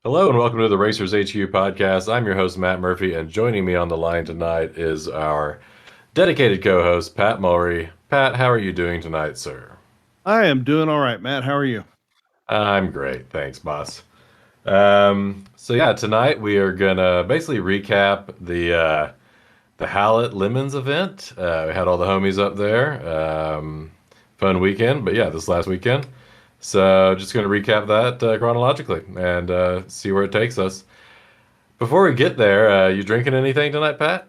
Hello and welcome to the Racers HQ podcast. I'm your host, Matt Murphy, and joining me on the line tonight is our dedicated co host, Pat Mulry. Pat, how are you doing tonight, sir? I am doing all right, Matt. How are you? I'm great. Thanks, boss. Tonight we are going to basically recap the Hallett Lemons event. We had all the homies up there. Fun weekend, but yeah, this last weekend. So just going to recap that chronologically and see where it takes us. Before we get there, you drinking anything tonight, Pat?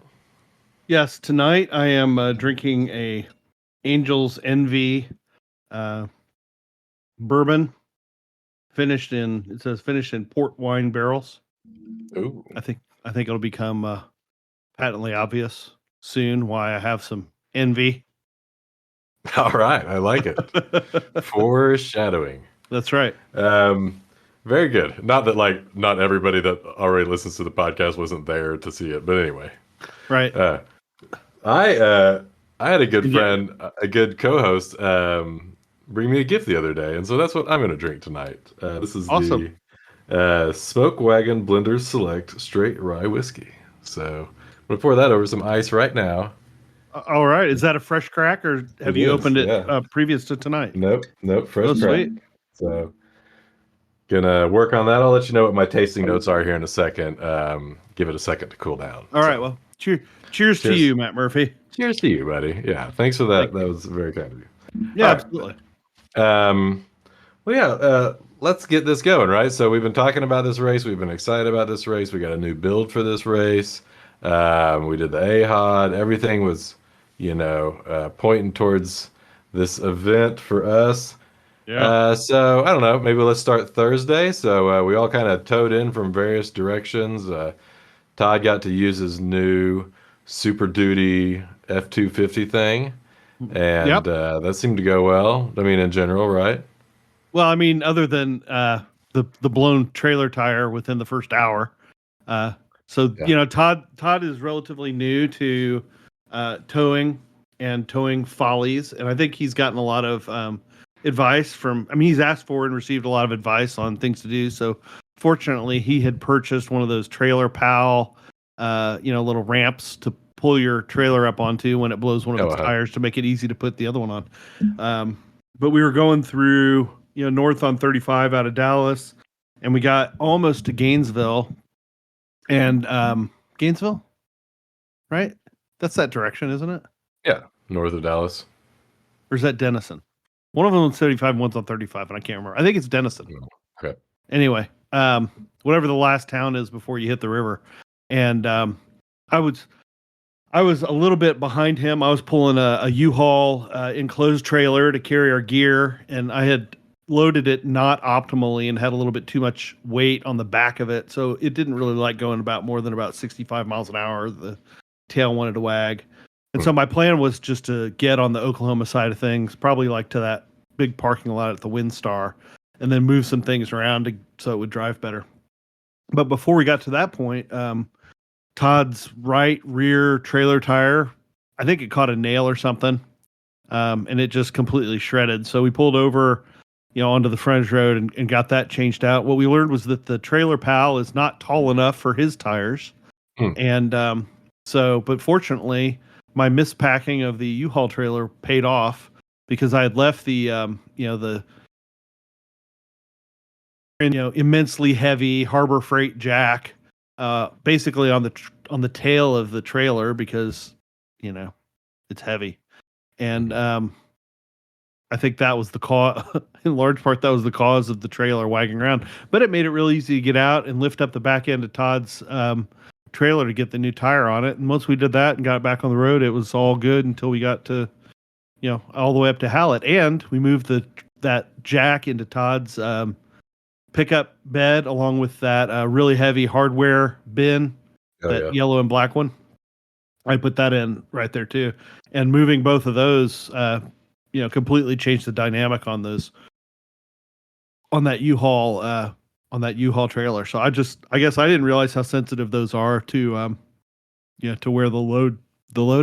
Yes, tonight I am drinking a Angel's Envy uh, bourbon it says finished in port wine barrels. Ooh. I think it'll become patently obvious soon why I have some envy. All right, I like it. Foreshadowing. That's right. Very good. Not that not everybody that already listens to the podcast wasn't there to see it, but anyway. Right. Uh, I had a good And yet- friend, a good co-host, bring me a gift the other day, and so that's what I'm going to drink tonight. This is Awesome. the Smoke Wagon Blenders Select Straight Rye Whiskey. So I'm going to pour that over some ice right now. All right. Is that a fresh crack, or have It you is, opened it yeah. previous to tonight? Nope, fresh Oh, crack. sweet. So gonna work on that. I'll let you know what my tasting notes are here in a second. Give it a second to cool down. All right. So, Well, cheers to cheers. you, Matt Murphy. Cheers to you, buddy. Yeah, thanks for that. Thank That you. was very kind of you. Yeah, All absolutely. right. Let's get this going, right? So we've been talking about this race. We've been excited about this race. We got a new build for this race. We did the AHOD. Everything was, pointing towards this event for us. Yeah. So I don't know. Maybe let's start Thursday. So we all kind of towed in from various directions. Todd got to use his new Super Duty F-250 thing, and Yep. that seemed to go well. I mean, in general, right? Well, I mean, other than the blown trailer tire within the first hour. Uh, Yeah. Todd is relatively new to towing and towing follies, and I think he's gotten a lot of advice from. I mean, he's asked for and received a lot of advice on things to do. So, fortunately, he had purchased one of those trailer pal, little ramps to pull your trailer up onto when it blows one of its tires to make it easy to put the other one on. But we were going through, north on 35 out of Dallas, and we got almost to Gainesville. And Gainesville, right? That's that direction, isn't it? Yeah, north of Dallas. Or is that Denison? One of them on 35, one's on 35, and I can't remember. I think it's Denison. Okay. Anyway, whatever the last town is before you hit the river. And I was a little bit behind him. I was pulling a U-Haul enclosed trailer to carry our gear, and I had loaded it not optimally and had a little bit too much weight on the back of it, so it didn't really like going more than about 65 miles an hour. The tail wanted to wag. And so my plan was just to get on the Oklahoma side of things, probably like to that big parking lot at the WinStar, and then move some things around so it would drive better. But before we got to that point, Todd's right rear trailer tire, I think it caught a nail or something, and it just completely shredded. So we pulled over, onto the frontage road and got that changed out. What we learned was that the trailer pal is not tall enough for his tires. And but fortunately, my mispacking of the U-Haul trailer paid off because I had left the, immensely heavy Harbor Freight jack basically on the tail of the trailer because it's heavy, and I think that was the cause. In large part, that was the cause of the trailer wagging around. But it made it really easy to get out and lift up the back end of Todd's trailer to get the new tire on it. And once we did that and got back on the road, it was all good until we got to all the way up to Hallett, and we moved that jack into Todd's pickup bed along with that really heavy hardware bin, yellow and black one. I put that in right there too, and moving both of those, completely changed the dynamic on that U-Haul trailer. So I guess I didn't realize how sensitive those are to to where the load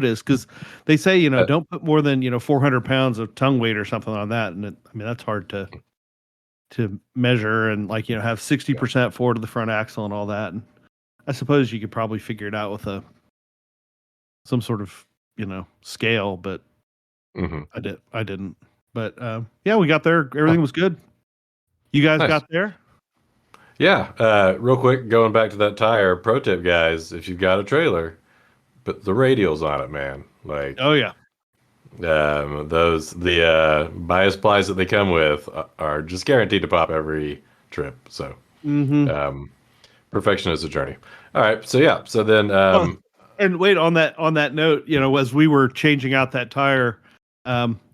is, because they say don't put more than 400 pounds of tongue weight or something on that, and that's hard to to measure and like, have 60% forward of the front axle and all that. And I suppose you could probably figure it out with some sort of, scale, but Mm-hmm. I didn't. But yeah, we got there. Everything was good. You guys Nice. got there? Yeah. Real quick, going back to that tire. Pro tip, guys, if you've got a trailer, put the radials on it, man. Like Oh yeah. the bias plies that they come with are just guaranteed to pop every trip. So Mm-hmm. um, perfection is a journey. All right. So yeah. So then Oh, and wait, on that note, as we were changing out that tire,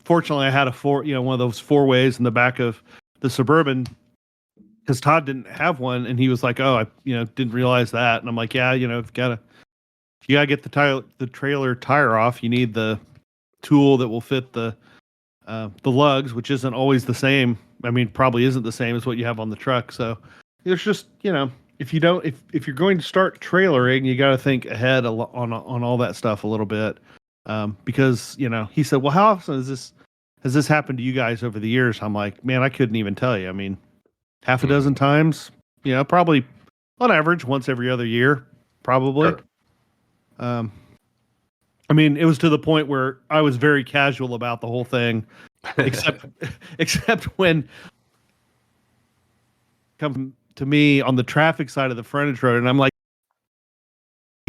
fortunately I had one of those four ways in the back of the Suburban, because Todd didn't have one, and he was like, "Oh, I didn't realize that." And I'm like, "Yeah, if you gotta get the trailer tire off, you need the tool that will fit the lugs, which isn't always the same. I mean, probably isn't the same as what you have on the truck. So there's just if you don't if you're going to start trailering, you got to think ahead on all that stuff a little bit, because he said, "Well, how often has this happened to you guys over the years?" I'm like, "Man, I couldn't even tell you. I mean, half a dozen times. Probably on average once every other year, probably." sure. I mean, it was to the point where I was very casual about the whole thing, except except when come to me on the traffic side of the frontage road, and I'm like,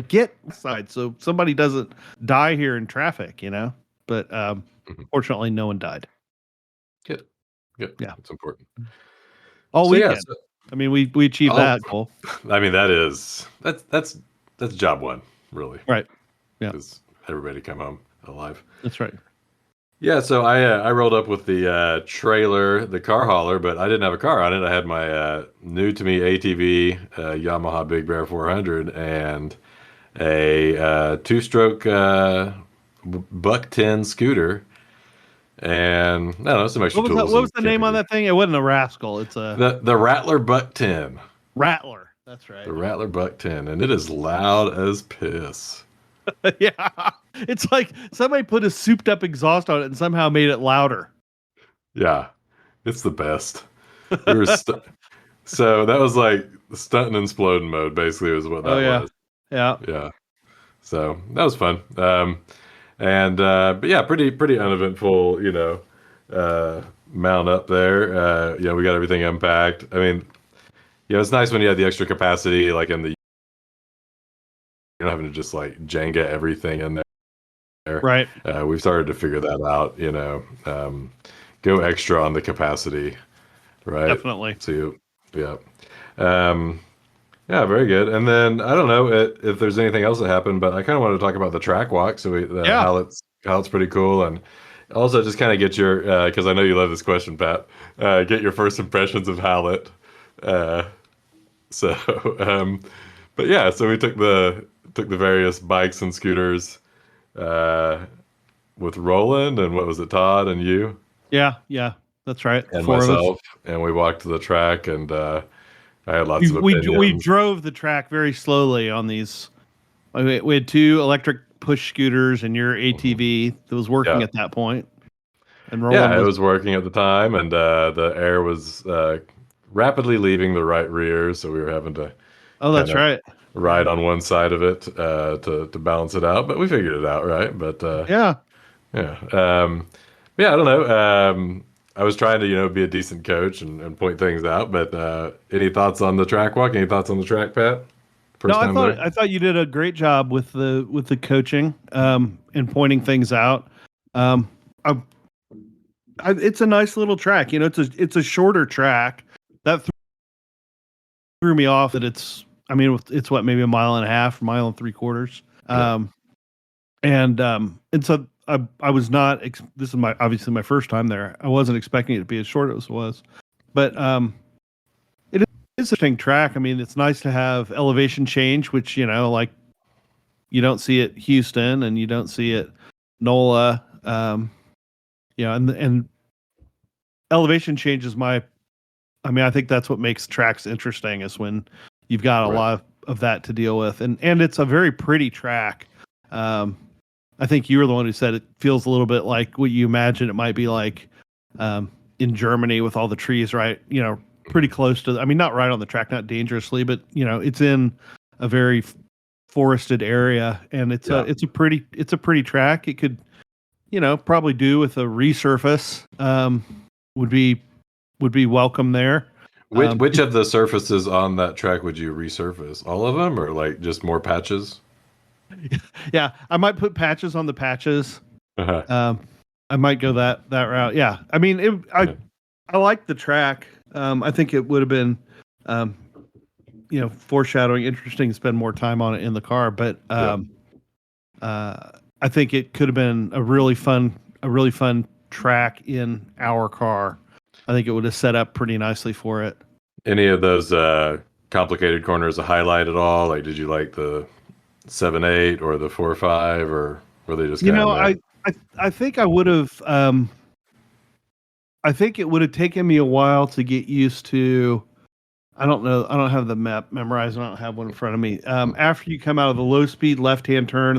get side so somebody doesn't die here in traffic, But Mhm. fortunately, no one died. Good. Good. Yeah, That's important. all So yeah. weekend. I mean, we achieved I'll, that goal. I mean, that's job one, really, Right. Yeah, because everybody come home alive. that's right. Yeah, so I rolled up with the trailer, the car hauler, but I didn't have a car on it. I had my new to me ATV Yamaha Big Bear 400 and a two-stroke buck 10 scooter, and I don't know, some extra What was that? tools What was and the name on camping. that thing? It wasn't a rascal. It's a The Rattler Buck 10, rattler. That's the right. Rattler Buck 10, and it is loud as piss. Yeah, it's like somebody put a souped up exhaust on it and somehow made it louder. Yeah, it's the best. We were so that was like stunt and exploding mode, basically, was what Oh that yeah, was. yeah. Yeah, so that was fun. And but yeah, pretty uneventful, mount up there. We got everything unpacked. I mean, it's nice when you have the extra capacity, like in the you're not having to just like Jenga everything in there. Right. We've started to figure that out. Go extra on the capacity, right? Definitely. So yeah. Um, Yeah, very good. And then I don't know if there's anything else that happened, but I kind of wanted to talk about the track walk. So Yeah. Hallett's pretty cool, and also just kind of get your because I know you love this question, Pat. Get your first impressions of Hallett. Uh, so, um, but yeah, so we took the various bikes and scooters uh, with Roland and what was it, Todd and you Yeah. Yeah. That's right. The and four of us. myself, and we walked to the track, and I had lots We of we opinions. drove the track very slowly on these. We had two electric push scooters and your Mhm. ATV that was working Yeah. at that point, and Roland Yeah, it was. was working at the time, and the air was rapidly leaving the right rear, so we were having to Oh, kind that's of right. ride on one side of it to balance it out. But we figured it out, right? But Yeah. yeah, yeah, I don't know. I was trying to be a decent coach and point things out. But any thoughts on the track walk? Any thoughts on the track, Pat? No, First time there? I thought you did a great job with the coaching, and pointing things out. Um, I, it's a nice little track. It's a shorter track that threw me off. That I mean, it's what, maybe a mile and a half, mile and three quarters. Yeah, And so I was not. This is obviously my first time there. I wasn't expecting it to be as short as it was, but it is an interesting track. I mean, it's nice to have elevation change, which like you don't see at Houston and you don't see at NOLA. And elevation change is my. I mean, I think that's what makes tracks interesting is when you've got a right. lot of that to deal with, and it's a very pretty track. Um, I think you were the one who said it feels a little bit like what you imagine it might be like in Germany with all the trees, right? Pretty close to. I mean, not right on the track, not dangerously, but it's in a very forested area, and Yeah. it's a pretty track. It could probably do with a resurface. Would be welcome there. Which of the surfaces on that track would you resurface? All of them, or like just more patches? Yeah, I might put patches on the patches. Uh-huh. Um, I might go that route. Yeah, I mean, Yeah. I like the track. I think it would have been, um, foreshadowing, interesting to spend more time on it in the car. But Yeah. I think it could have been a really fun track in our car. I think it would have set up pretty nicely for it. Any of those complicated corners a highlight at all? Like, did you like the 7-8 or the 4-5, or were they just You kind of know, meh? I think I would have. I think it would have taken me a while to get used to. I don't know. I don't have the map memorized. I don't have one in front of me. After you come out of the low speed left hand turn,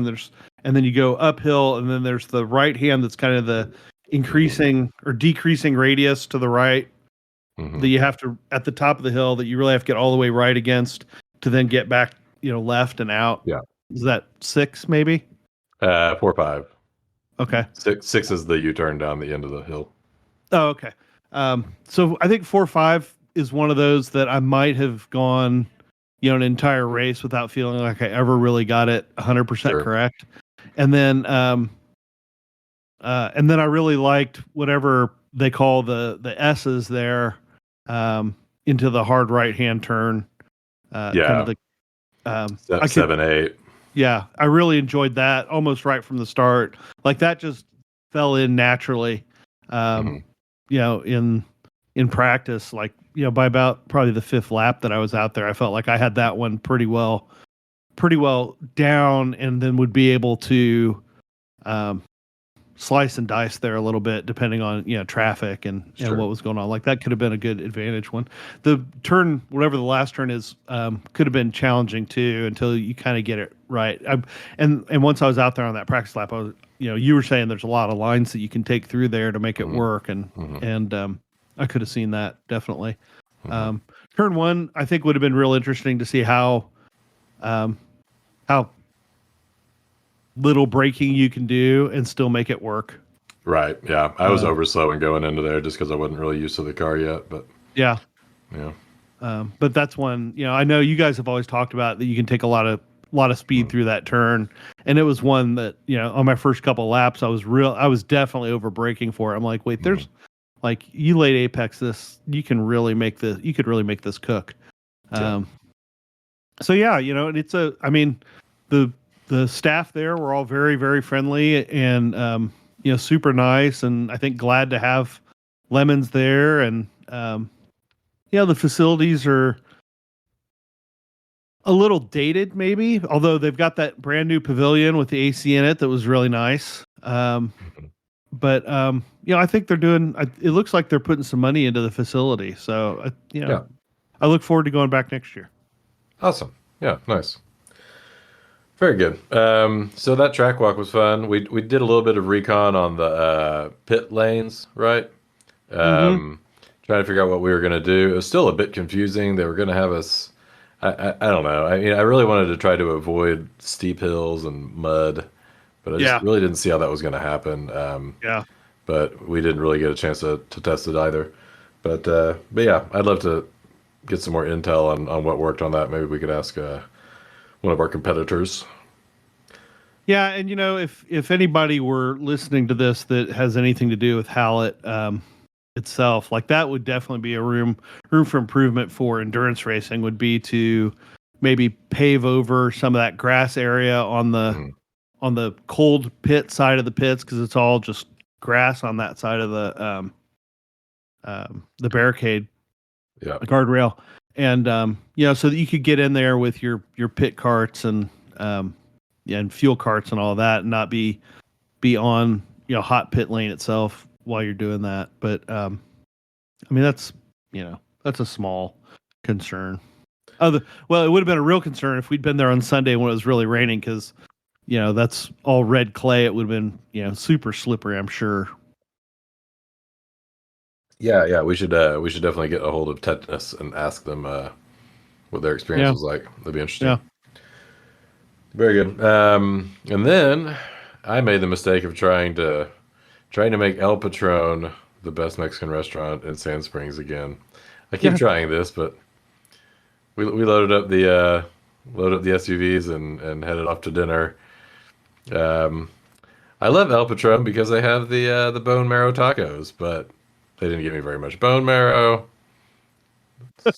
and then you go uphill, and then there's the right hand that's kind of the increasing or decreasing radius to the right Mm-hmm. that you have to at the top of the hill that you really have to get all the way right against to then get back, left and out. Yeah. Is that 6 maybe? 4-5. Okay. Six is the U-turn down the end of the hill. Oh, okay. So I think 4-5 is one of those that I might have gone, an entire race without feeling like I ever really got it 100% Sure. correct. And then I really liked whatever they call the S's there, into the hard right hand turn. Kind of Yeah. the I could 7-8. Yeah, I really enjoyed that almost right from the start. Like that just fell in naturally. Um, Mm-hmm. in practice, like by about probably the 5th lap that I was out there, I felt like I had that one pretty well down, and then would be able to um, slice and dice there a little bit depending on traffic and Sure. what was going on. Like that could have been a good advantage one. The turn, whatever the last turn is, could have been challenging too until you kind of get it right. And once I was out there on that practice lap, I was you were saying there's a lot of lines that you can take through there to make it Mm-hmm. work, and Mm-hmm. I could have seen that definitely. Mm-hmm. Turn 1 I think would have been real interesting to see um, how little braking you can do and still make it work. Right. Yeah. I was Uh, overslowing going into there just because I wasn't really used to the car yet. But yeah. yeah. But that's one, I know you guys have always talked about that you can take a lot of speed Mm-hmm. through that turn. And it was one that, on my first couple laps, I was definitely over braking for it. I'm like, wait, there's like you laid apex this, you could really make this cook. Yeah. So yeah, and I mean, the staff there were all very, very friendly and, super nice. And I think glad to have Lemons there. And, the facilities are a little dated, maybe, although they've got that brand new pavilion with the AC in it that was really nice. But I think they're doing. It looks like they're putting some money into the facility, so Yeah. I look forward to going back next year. Awesome. Yeah. Nice. Very good. So that track walk was fun. We did a little bit of recon on the pit lanes, right? Mm-hmm. Trying to figure out what we were going to do. It was still a bit confusing. They were going to have us. I don't know. I mean, I really wanted to try to avoid steep hills and mud, but I just Yeah, really didn't see how that was going to happen. yeah, But we didn't really get a chance to test it either. But yeah, I'd love to get some more intel on what worked on that. Maybe we could ask one of our competitors. yeah. And if anybody were listening to this that has anything to do with Hallett itself, like that would definitely be a room for improvement for endurance racing. Would be to maybe pave over some of that grass area on the Mhm. cold pit side of the pits, because it's all just grass on that side of the barricade, Yeah. the guardrail, and so that you could get in there with your pit carts and and fuel carts and all that, and not be on hot pit lane itself while you're doing that. But I mean that's a small concern. Well, it would have been a real concern if we'd been there on Sunday when it was really raining, because that's all red clay. It would have been super slippery, I'm sure. Yeah. We should definitely get a hold of Tetanus and ask them what their experience Yeah, was like. That'd be yeah, interesting. Very good. And then I made the mistake of trying to make El Patron the best Mexican restaurant in Sand Springs again. I keep yeah. trying this, but we loaded up the SUVs and headed off to dinner. Um, I love El Patron because they have the bone marrow tacos, but they didn't give me very much bone marrow.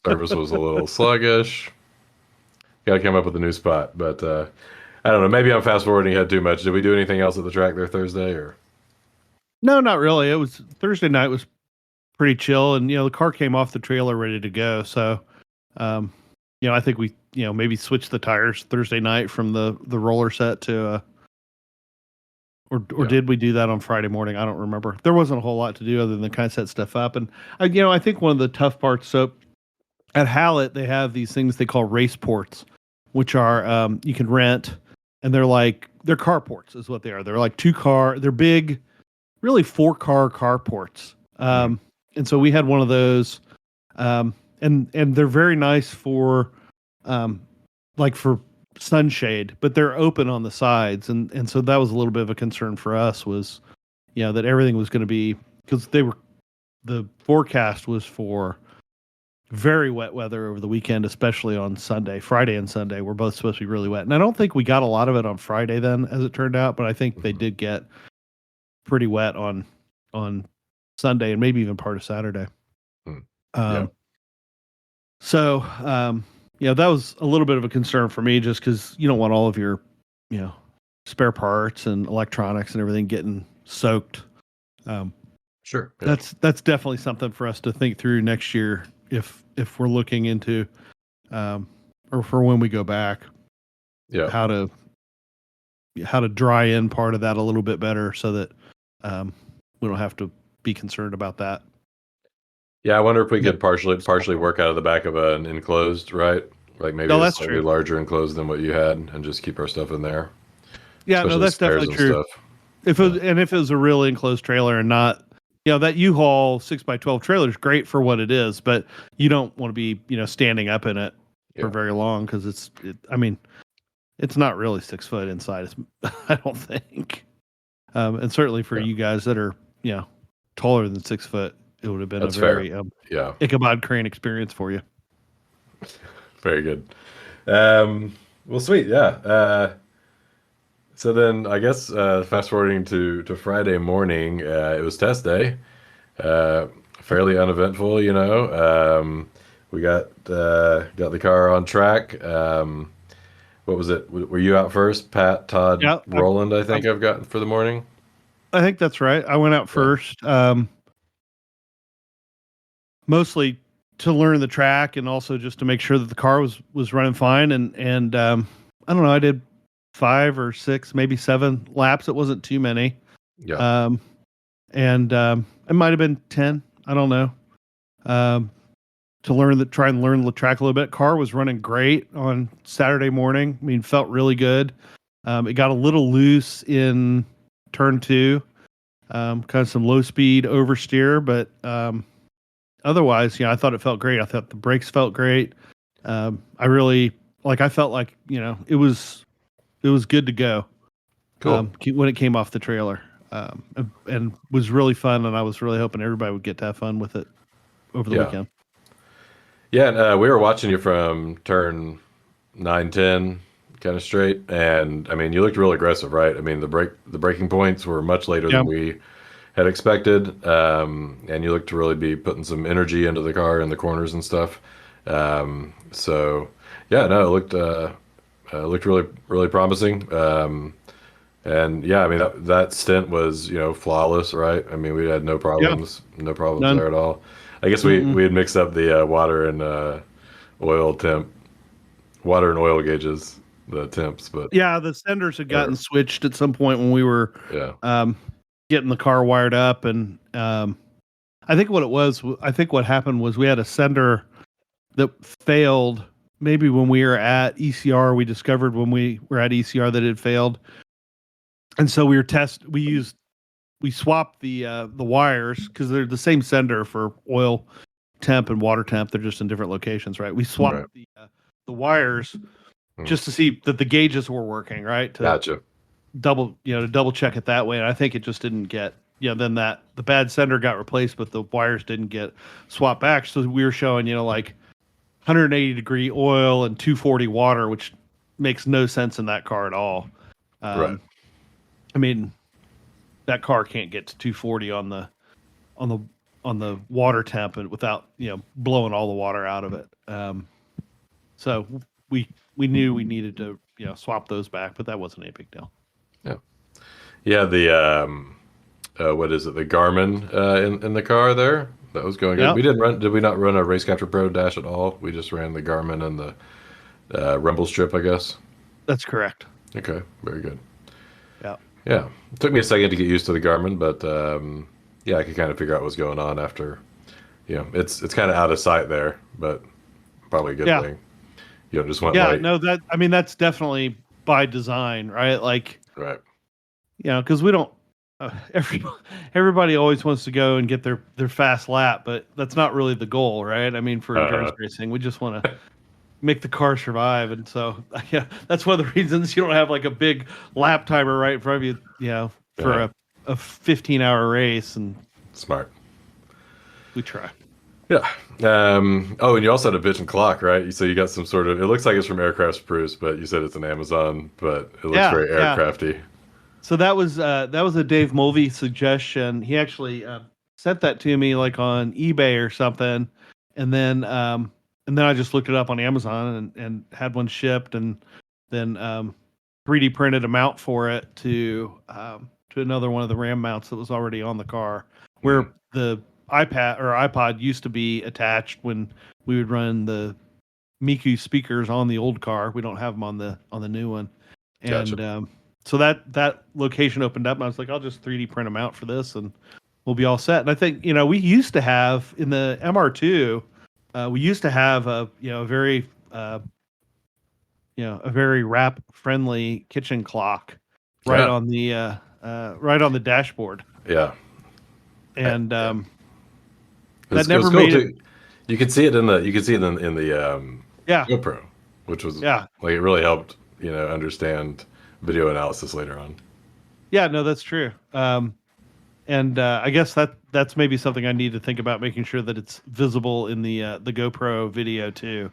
Service was a little sluggish. Got to come up with a new spot, but I don't know. Maybe I'm fast forwarding ahead too much. Did we do anything else at the track there Thursday, or? No, not really. It was Thursday night was pretty chill, and the car came off the trailer ready to go. So, um, I think we maybe switched the tires Thursday night from the roller set to or Yeah. did we do that on Friday morning? I don't remember. There wasn't a whole lot to do other than kind of set stuff up, and I think one of the tough parts. So at Hallett, they have these things they call race ports, which are you can rent, and they're carports, is what they are. They're like they're big, really 4-car carports. Mm. And so we had one of those, and they're very nice for, um, like for sunshade, but they're open on the sides, and so that was a little bit of a concern for us was, that everything was going to be because the forecast was for very wet weather over the weekend, especially on Sunday. Friday and Sunday were both supposed to be really wet. And I don't think we got a lot of it on Friday then, as it turned out, but I think they Mhm. did get pretty wet on Sunday and maybe even part of Saturday. Mm. Yeah. Um, so that was a little bit of a concern for me just because you don't want all of your, you know, spare parts and electronics and everything getting soaked. Um, Sure. Yeah. that's definitely something for us to think through next year if we're looking into um, or for when we go back, Yeah. how to dry in part of that a little bit better so that we don't have to be concerned about that. Yeah. I wonder if we Yep. could partially work out of the back of an enclosed, right? Like maybe No, a that's slightly true. larger enclosed than what you had, and just keep our stuff in there, Yeah, no, especially that's spares definitely and true. stuff. Yeah. If it was a really enclosed trailer and not, that U-Haul 6x12 trailer is great for what it is, but you don't want to be, standing up in it for Yeah. very long because I mean, it's not really 6 foot inside. I don't think. And certainly for Yeah. you guys that are, taller than 6 foot, it would have been a That's fair. very Yeah. Ichabod Crane experience for you. Very good. Well, sweet. Yeah. So then I guess fast forwarding to Friday morning, it was test day. Uh, Fairly uneventful, you know. We got the car on track. What was it? Were you out first? Pat, Todd, Yeah, Roland, I think I've gotten for the morning. I think that's right. I went out Yeah. first, mostly to learn the track and also just to make sure that the car was running fine. And I don't know, I did 5 or 6, maybe 7 laps. It wasn't too many. Yeah. Um, and it might have been 10. I don't know. Um, try and learn the track a little bit. Car was running great on Saturday morning. I mean, felt really good. It got a little loose in turn 2, kind of some low speed oversteer, but otherwise, I thought it felt great. I thought the brakes felt great. I really I felt like it was good to go Cool. when it came off the trailer, and was really fun. And I was really hoping everybody would get to have fun with it over the Yeah. weekend. Yeah. And, we were watching you from turn 9, 10, kind of straight, and I mean, you looked real aggressive, right? I mean, the breaking points were much later Yeah, than we had expected, and you looked to really be putting some energy into the car in the corners and stuff. So yeah, no, it looked really really promising. And yeah, I mean that stint was flawless, right? I mean we had yeah, no problems none. there at all. I guess we Mm-mm. we had mixed up the oil temp, water and oil gauges, the temps, but Yeah, the senders had or gotten switched at some point when we were yeah, um, getting the car wired up, and I think what happened was we had a sender that failed. Maybe when we were at ECR, we discovered when we were at ECR that it failed, and so we used we swapped the wires because they're the same sender for oil temp and water temp. They're just in different locations, right? We swapped Right. the wires just to see that the gauges were working, right? To Gotcha. double check it that way. And I think it just didn't get, then the bad sender got replaced, but the wires didn't get swapped back. So we were showing, like 180-degree oil and 240 water, which makes no sense in that car at all. Right. I mean, that car can't get to 240 on the on the water temp and without blowing all the water out of it. So we knew we needed to swap those back, but that wasn't a big deal. Yeah. Yeah. What is it? The Garmin in the car there. That was going good. Yeah, We didn't run. Did we not run a Race Capture Pro dash at all? We just ran the Garmin and the Rumble strip, I guess. that's correct. Okay. Very good. Yeah. Yeah. It took me a second to get used to the Garmin, but yeah, I could kind of figure out what's going on after. It's kind of out of sight there, but probably a good thing. Just went Yeah, light. no, that's definitely by design, right? Like, Right. because we don't. Everybody always wants to go and get their fast lap, but that's not really the goal, right? I mean, for endurance racing, we just want to make the car survive, and so yeah, that's one of the reasons you don't have like a big lap timer right in front of you, for a 15-hour race, and Smart. we try. Yeah. Oh, and you also had a Vision clock, right? So you got some sort of. It looks like it's from Aircraft Spruce, but you said it's an Amazon, but it looks very aircrafty. So that was a Dave Mulvey suggestion. He actually sent that to me like on eBay or something, and then I just looked it up on Amazon and had one shipped, and then 3D printed a mount for it to another one of the RAM mounts that was already on the car, where the iPad or iPod used to be attached when we would run the Miku speakers on the old car. We don't have them on the new one, and Gotcha. so that location opened up, and I was like, I'll just 3D print them out for this, and we'll be all set. And I think we used to have in the MR2, we used to have a very a very wrap friendly kitchen clock right on the dashboard. Yeah. And that never made it. You could see it in the GoPro, which was like it really helped understand video analysis later on. Yeah, no, that's true. And I guess that's maybe something I need to think about, making sure that it's visible in the GoPro video too.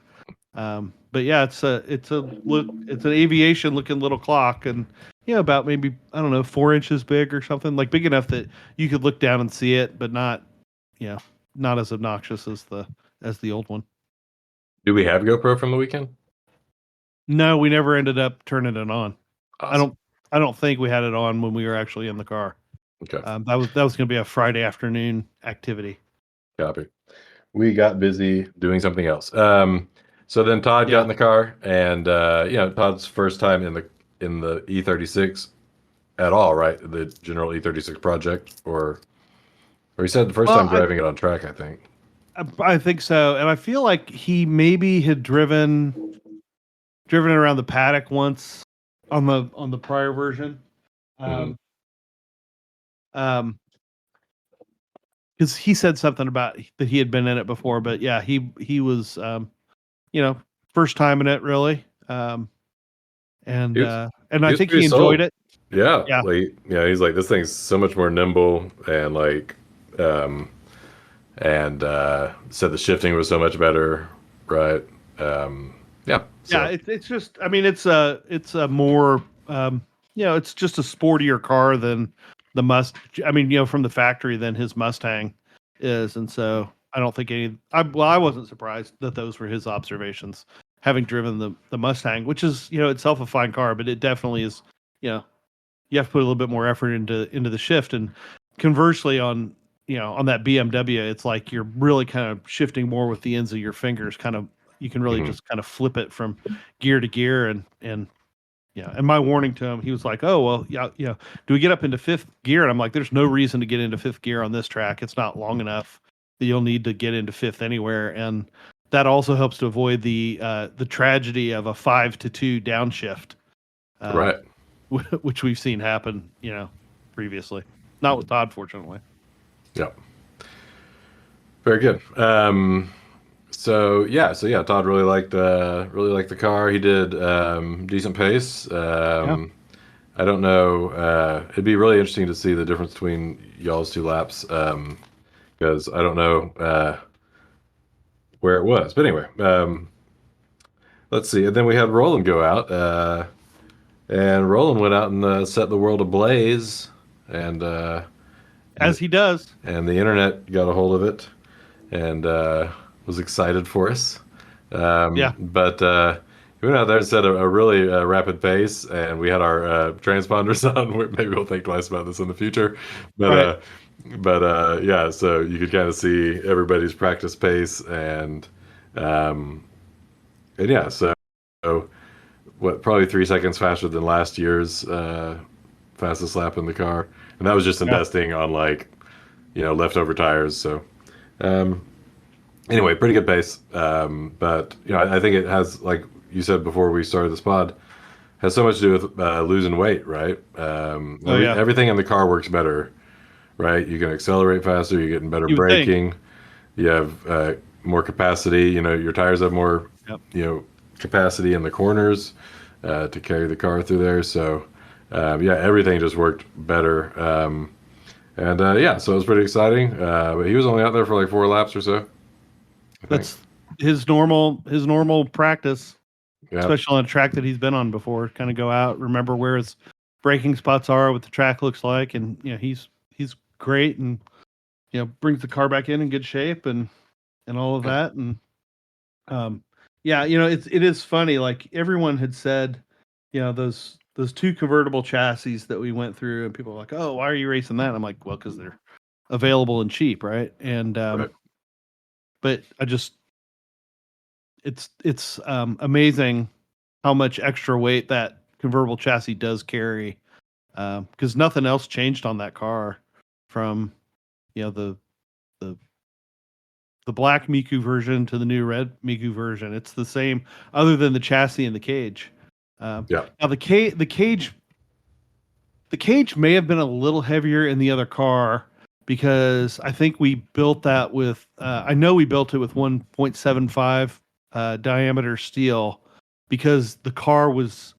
But yeah, it's an aviation looking little clock, and about maybe, I don't know, 4 inches big or something, like big enough that you could look down and see it, but not as obnoxious as the old one. Do we have GoPro from the weekend? No, we never ended up turning it on. Awesome. I don't think we had it on when we were actually in the car. Okay. That was going to be a Friday afternoon activity. Copy. We got busy doing something else. So then Todd got in the car, and Todd's first time in the E36 at all, right? The general E36 project, or he said the first time driving it on track, I think. I think so, and I feel like he maybe had driven around the paddock once on the prior version. Because he said something about that he had been in it before, but yeah, he was first time in it really, and I think he enjoyed it. Yeah, he's like, this thing's so much more nimble, and said the shifting was so much better, right? It's just, I mean, it's a more it's just a sportier car than the from the factory than his Mustang is, and so I don't think I wasn't surprised that those were his observations, having driven the Mustang, which is itself a fine car, but it definitely is you have to put a little bit more effort into the shift, and conversely on that BMW, it's like you're really kind of shifting more with the ends of your fingers, kind of. You can really just kind of flip it from gear to gear, and and my warning to him, he was like, "Oh, well, do we get up into fifth gear?" And I'm like, "There's no reason to get into fifth gear on this track. It's not long enough that you'll need to get into fifth anywhere." And that also helps to avoid the tragedy of a 5-2 downshift, right? Which we've seen happen, previously. Not with Todd, fortunately. Yeah, very good. So yeah, Todd really liked the car. He did decent pace. Yeah. I don't know. It'd be really interesting to see the difference between y'all's two laps, because I don't know where it was. But anyway, let's see. And then we had Roland go out, and Roland went out and set the world ablaze, and As he does. and the internet got a hold of it and was excited for us. Yeah. But he went out there and set a really rapid pace, and we had our transponders on. Maybe we'll think twice about this in the future. But Right. yeah, so you could kind of see everybody's practice pace, um, and yeah, so what, probably 3 seconds faster than last year's fastest lap in the car, and that was just Yeah. investing on like leftover tires. So um, anyway, pretty good pace. But I think it has, like you said before we started this pod, has so much to do with losing weight, right? Oh yeah. Everything in the car works better, right? You can accelerate faster. You're getting better You would think. braking. You have more capacity. Your tires have more, Yep. capacity in the corners to carry the car through there. So yeah, everything just worked better. And yeah, so it was pretty exciting. But he was only out there for like 4 laps or so, I think. That's his normal practice, Yeah. especially on a track that he's been on before. Kind of go out, remember where his braking spots are, what the track looks like, and he's great, and brings the car back in good shape, and all of that. And yeah, it is funny. Like everyone had said, those two convertible chassis that we went through, and people were like, "Oh, why are you racing that?" And I'm like, "Well, because they're available and cheap, right?" And Right. but it's amazing how much extra weight that convertible chassis does carry, because nothing else changed on that car from the the the black Miku version to the new red Miku version. It's the same, other than the chassis and the cage. Yeah. Now the cage may have been a little heavier in the other car, because I think we built that with I know we built it with 1.75 diameter steel, because the car was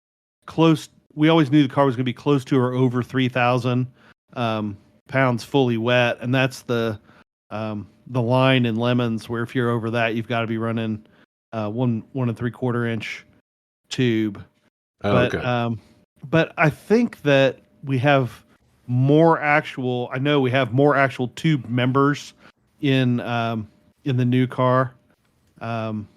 close. We always knew the car was going to be close to or over 3,000 pounds fully wet, and that's the line in lemons, where if you're over that, you've got to be running 1 and 3/4 inch tube. Oh, But okay. but I think that we have more actual. I know we have more actual tube members in the new car. Um,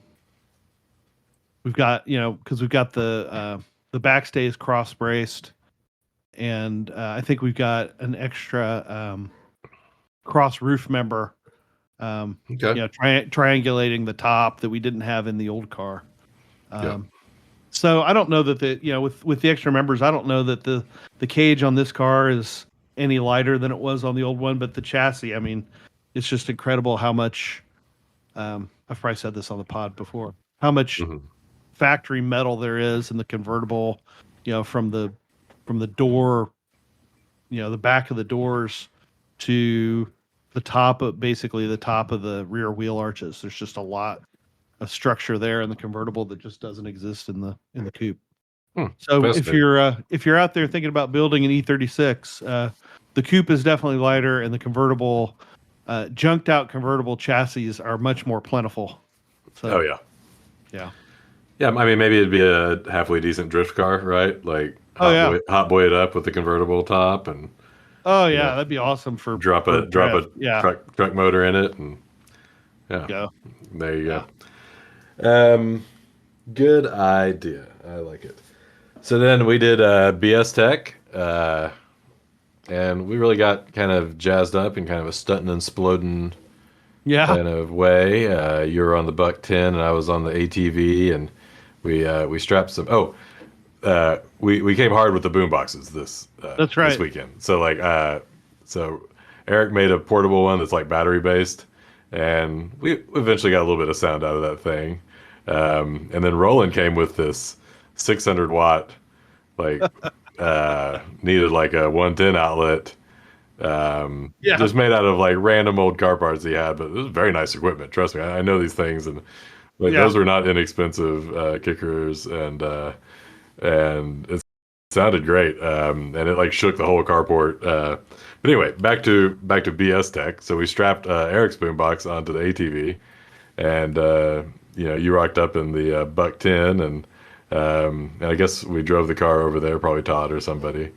we've got because we've got the backstays cross braced, and I think we've got an extra cross roof member. Okay. Triangulating the top that we didn't have in the old car. Yeah. So I don't know that with the extra members, I don't know that the cage on this car is any lighter than it was on the old one, but the chassis, I mean, it's just incredible how much. I've probably said this on the pod before. How much Hmm. factory metal there is in the convertible, from the door, the back of the doors to the top of basically the top of the rear wheel arches. There's just a lot of structure there in the convertible that just doesn't exist in the coupe. Hmm. So Fascinating. if you're out there thinking about building an E36, the coupe is definitely lighter, and the convertible, junked out convertible chassis are much more plentiful. Oh So yeah. yeah. Yeah. I mean, maybe it'd be a halfway decent drift car, right? Like Oh yeah. hot boy it up with the convertible top, and Oh you yeah. know, That'd be awesome for drop for a a drop a drift. Yeah. truck motor in it, and yeah, Go. there you Yeah. go. Good idea. I like it. So then we did BS Tech, and we really got kind of jazzed up in kind of a stunting and sploding Yeah. kind of way. You were on the Buck 10, and I was on the ATV, and we strapped some. Oh, we came hard with the boom boxes That's this right. weekend. So like so Eric made a portable one that's like battery based, and we eventually got a little bit of sound out of that thing. And then Roland came with this 600 watt, like needed like a 110 outlet, Yeah. Just made out of like random old car parts he had, but it was very nice equipment. Trust me, I know these things, and like Yeah. those were not inexpensive kickers, and it sounded great, and it like shook the whole carport. But anyway, back to BS Tech. So we strapped Eric's boombox onto the ATV, and you rocked up in the Buck 10, and I guess we drove the car over there, probably Todd or somebody.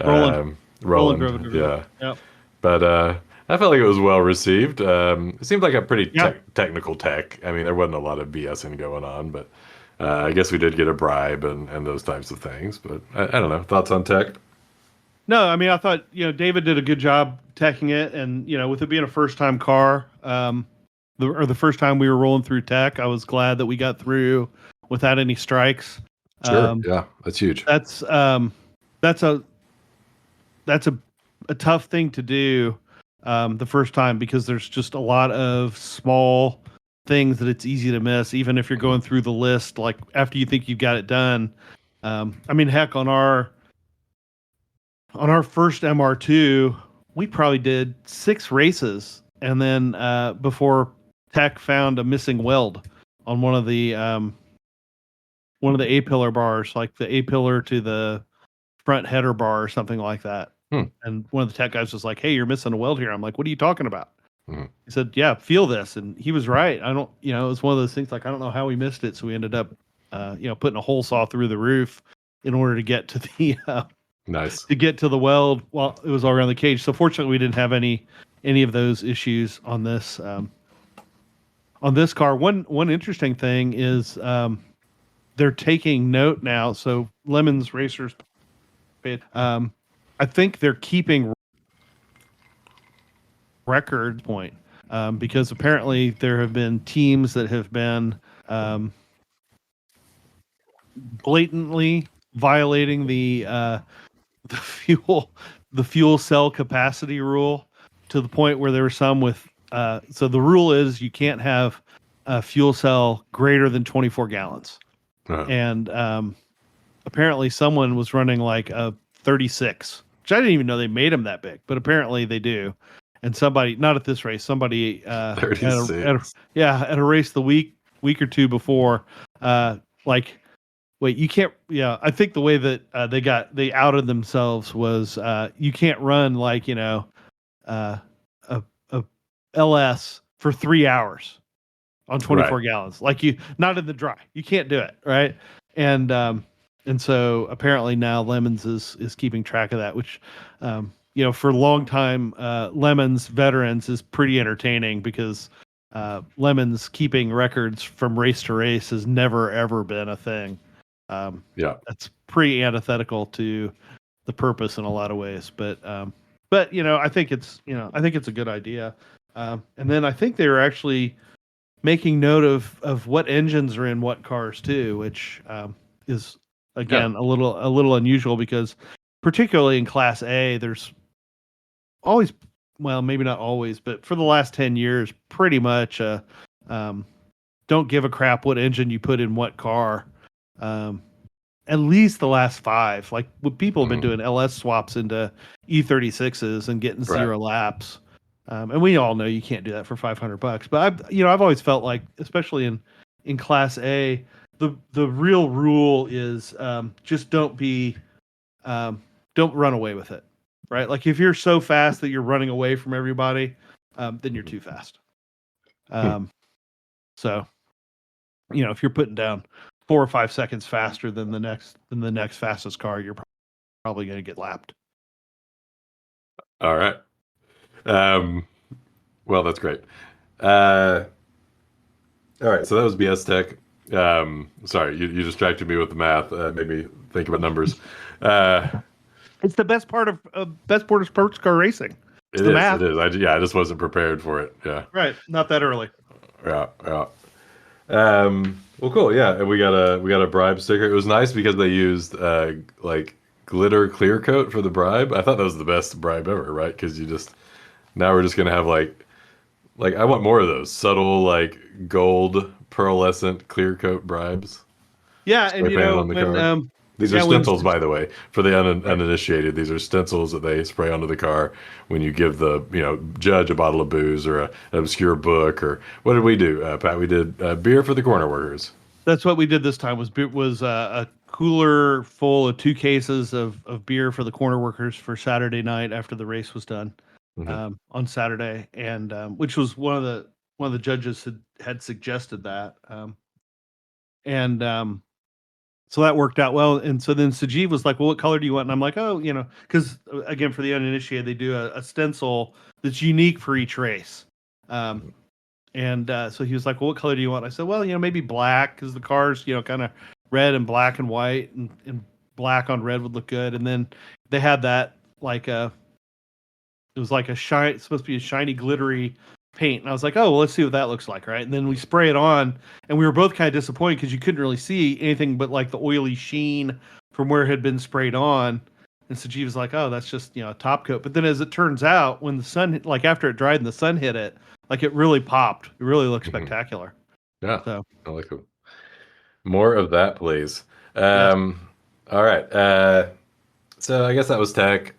Roland. Roland drove it Roland, over there. yeah. Yeah. But I felt like it was well received. It seemed like a pretty Yeah. technical tech. I mean, there wasn't a lot of BSing going on, but I guess we did get a bribe and those types of things. But I don't know. Thoughts on tech? No, I mean, I thought, David did a good job teching it. And, with it being a first time car, the first time we were rolling through tech, I was glad that we got through without any strikes. Sure. Um, Yeah, that's huge. that's, that's a, that's a tough thing to do, the first time, because there's just a lot of small things that it's easy to miss, even if you're Mhm. going through the list, like after you think you've got it done. I mean, heck, on our first MR2, we probably did 6 races, and then before Tech found a missing weld on one of the A pillar bars, like the A pillar to the front header bar or something like that. Hmm. And one of the tech guys was like, "Hey, you're missing a weld here." I'm like, "What are you talking about?" Mhm. He said, "Yeah, feel this," and he was right. I don't, it was one of those things, like, I don't know how we missed it, so we ended up, putting a hole saw through the roof in order to get to Nice. the weld while it was all around the cage. So fortunately, we didn't have any of those issues on this car. One interesting thing is, they're taking note now. So Lemons Racers, I think they're keeping record point, because apparently there have been teams that have been, um, blatantly violating the fuel the fuel cell capacity rule, to the point where there were some with, so the rule is you can't have a fuel cell greater than 24 gallons, Uh, and apparently someone was running like a 36, which I didn't even know they made them that big, but apparently they do. And somebody, not at this race, somebody, $36. at a race the week or two before, like, wait, you can't. Yeah, I think the way that they outed themselves was, you can't run, like, uh, a LS for 3 hours on Right. 24 gallons. Like, you, not in the dry. You can't do it, right? And so apparently now Lemons is keeping track of that, which, for long time, Lemons veterans, is pretty entertaining, because Lemons keeping records from race to race has never ever been a thing. Yeah. That's pretty antithetical to the purpose in a lot of ways, but I think it's a good idea. And then I think they were actually making note of what engines are in what cars too, which, is, Yeah. again, a little unusual, because particularly in Class A, there's always, well, maybe not always, but for the last 10 years, pretty much, um, don't give a crap what engine you put in what car. Um, at least the last 5. Like, what people have been Mhm. doing LS swaps into E36s and getting Right. 0 laps. And we all know you can't do that for $500. But I've always felt like, especially in Class A, the real rule is, just don't run away with it, right? Like, if you're so fast that you're running away from everybody, then you're too fast. Hmm. Um, so, if you're putting down 4 or 5 seconds faster than the next fastest car, you're probably going to get lapped. All right. Um, well, that's great. Uh, all right. So that was BS Tech. Sorry, you distracted me with the math. Made me think about numbers. Uh, It's the best part of sports car racing. It's it the is. It math. is. I just wasn't prepared for it. Yeah. Right. Not that early. Yeah. Yeah. Well, cool. Yeah, and we got a bribe sticker. It was nice because they used like glitter clear coat for the bribe. I thought that was the best bribe ever, right? Because you just now we're just gonna have like I want more of those subtle like gold pearlescent clear coat bribes Yeah, and spray painted on the when car. These are Yeah, when stencils, by the way, for the right. uninitiated. These are stencils that they spray onto the car when you give the judge a bottle of booze or an obscure book or what did we do, Pat? We did beer for the corner workers. That's what we did this time. Was a cooler full of 2 cases of beer for the corner workers for Saturday night after the race was done Hmm. on Saturday, and which was one of the judges had suggested that, and so that worked out well. And so then Sajeev was like, "Well, what color do you want?" And I'm like, "Oh, because again, for the uninitiated, they do a stencil that's unique for each race." Um, and so he was like, "Well, what color do you want?" I said, "Well, maybe black because the cars, kind of red and black and white, and black on red would look good." And then they had that like it was like it's supposed to be a shiny, glittery paint. And I was like, "Oh, well, let's see what that looks like." Right. And then we spray it on, and we were both kind of disappointed because you couldn't really see anything but like the oily sheen from where it had been sprayed on. And Sajeev was like, "Oh, that's just, a top coat." But then as it turns out, when the sun, like after it dried and the sun hit it, like it really popped. It really looked Hmm. spectacular. Yeah, So, I like it. More of that, please. yes, All right. So I guess that was tech.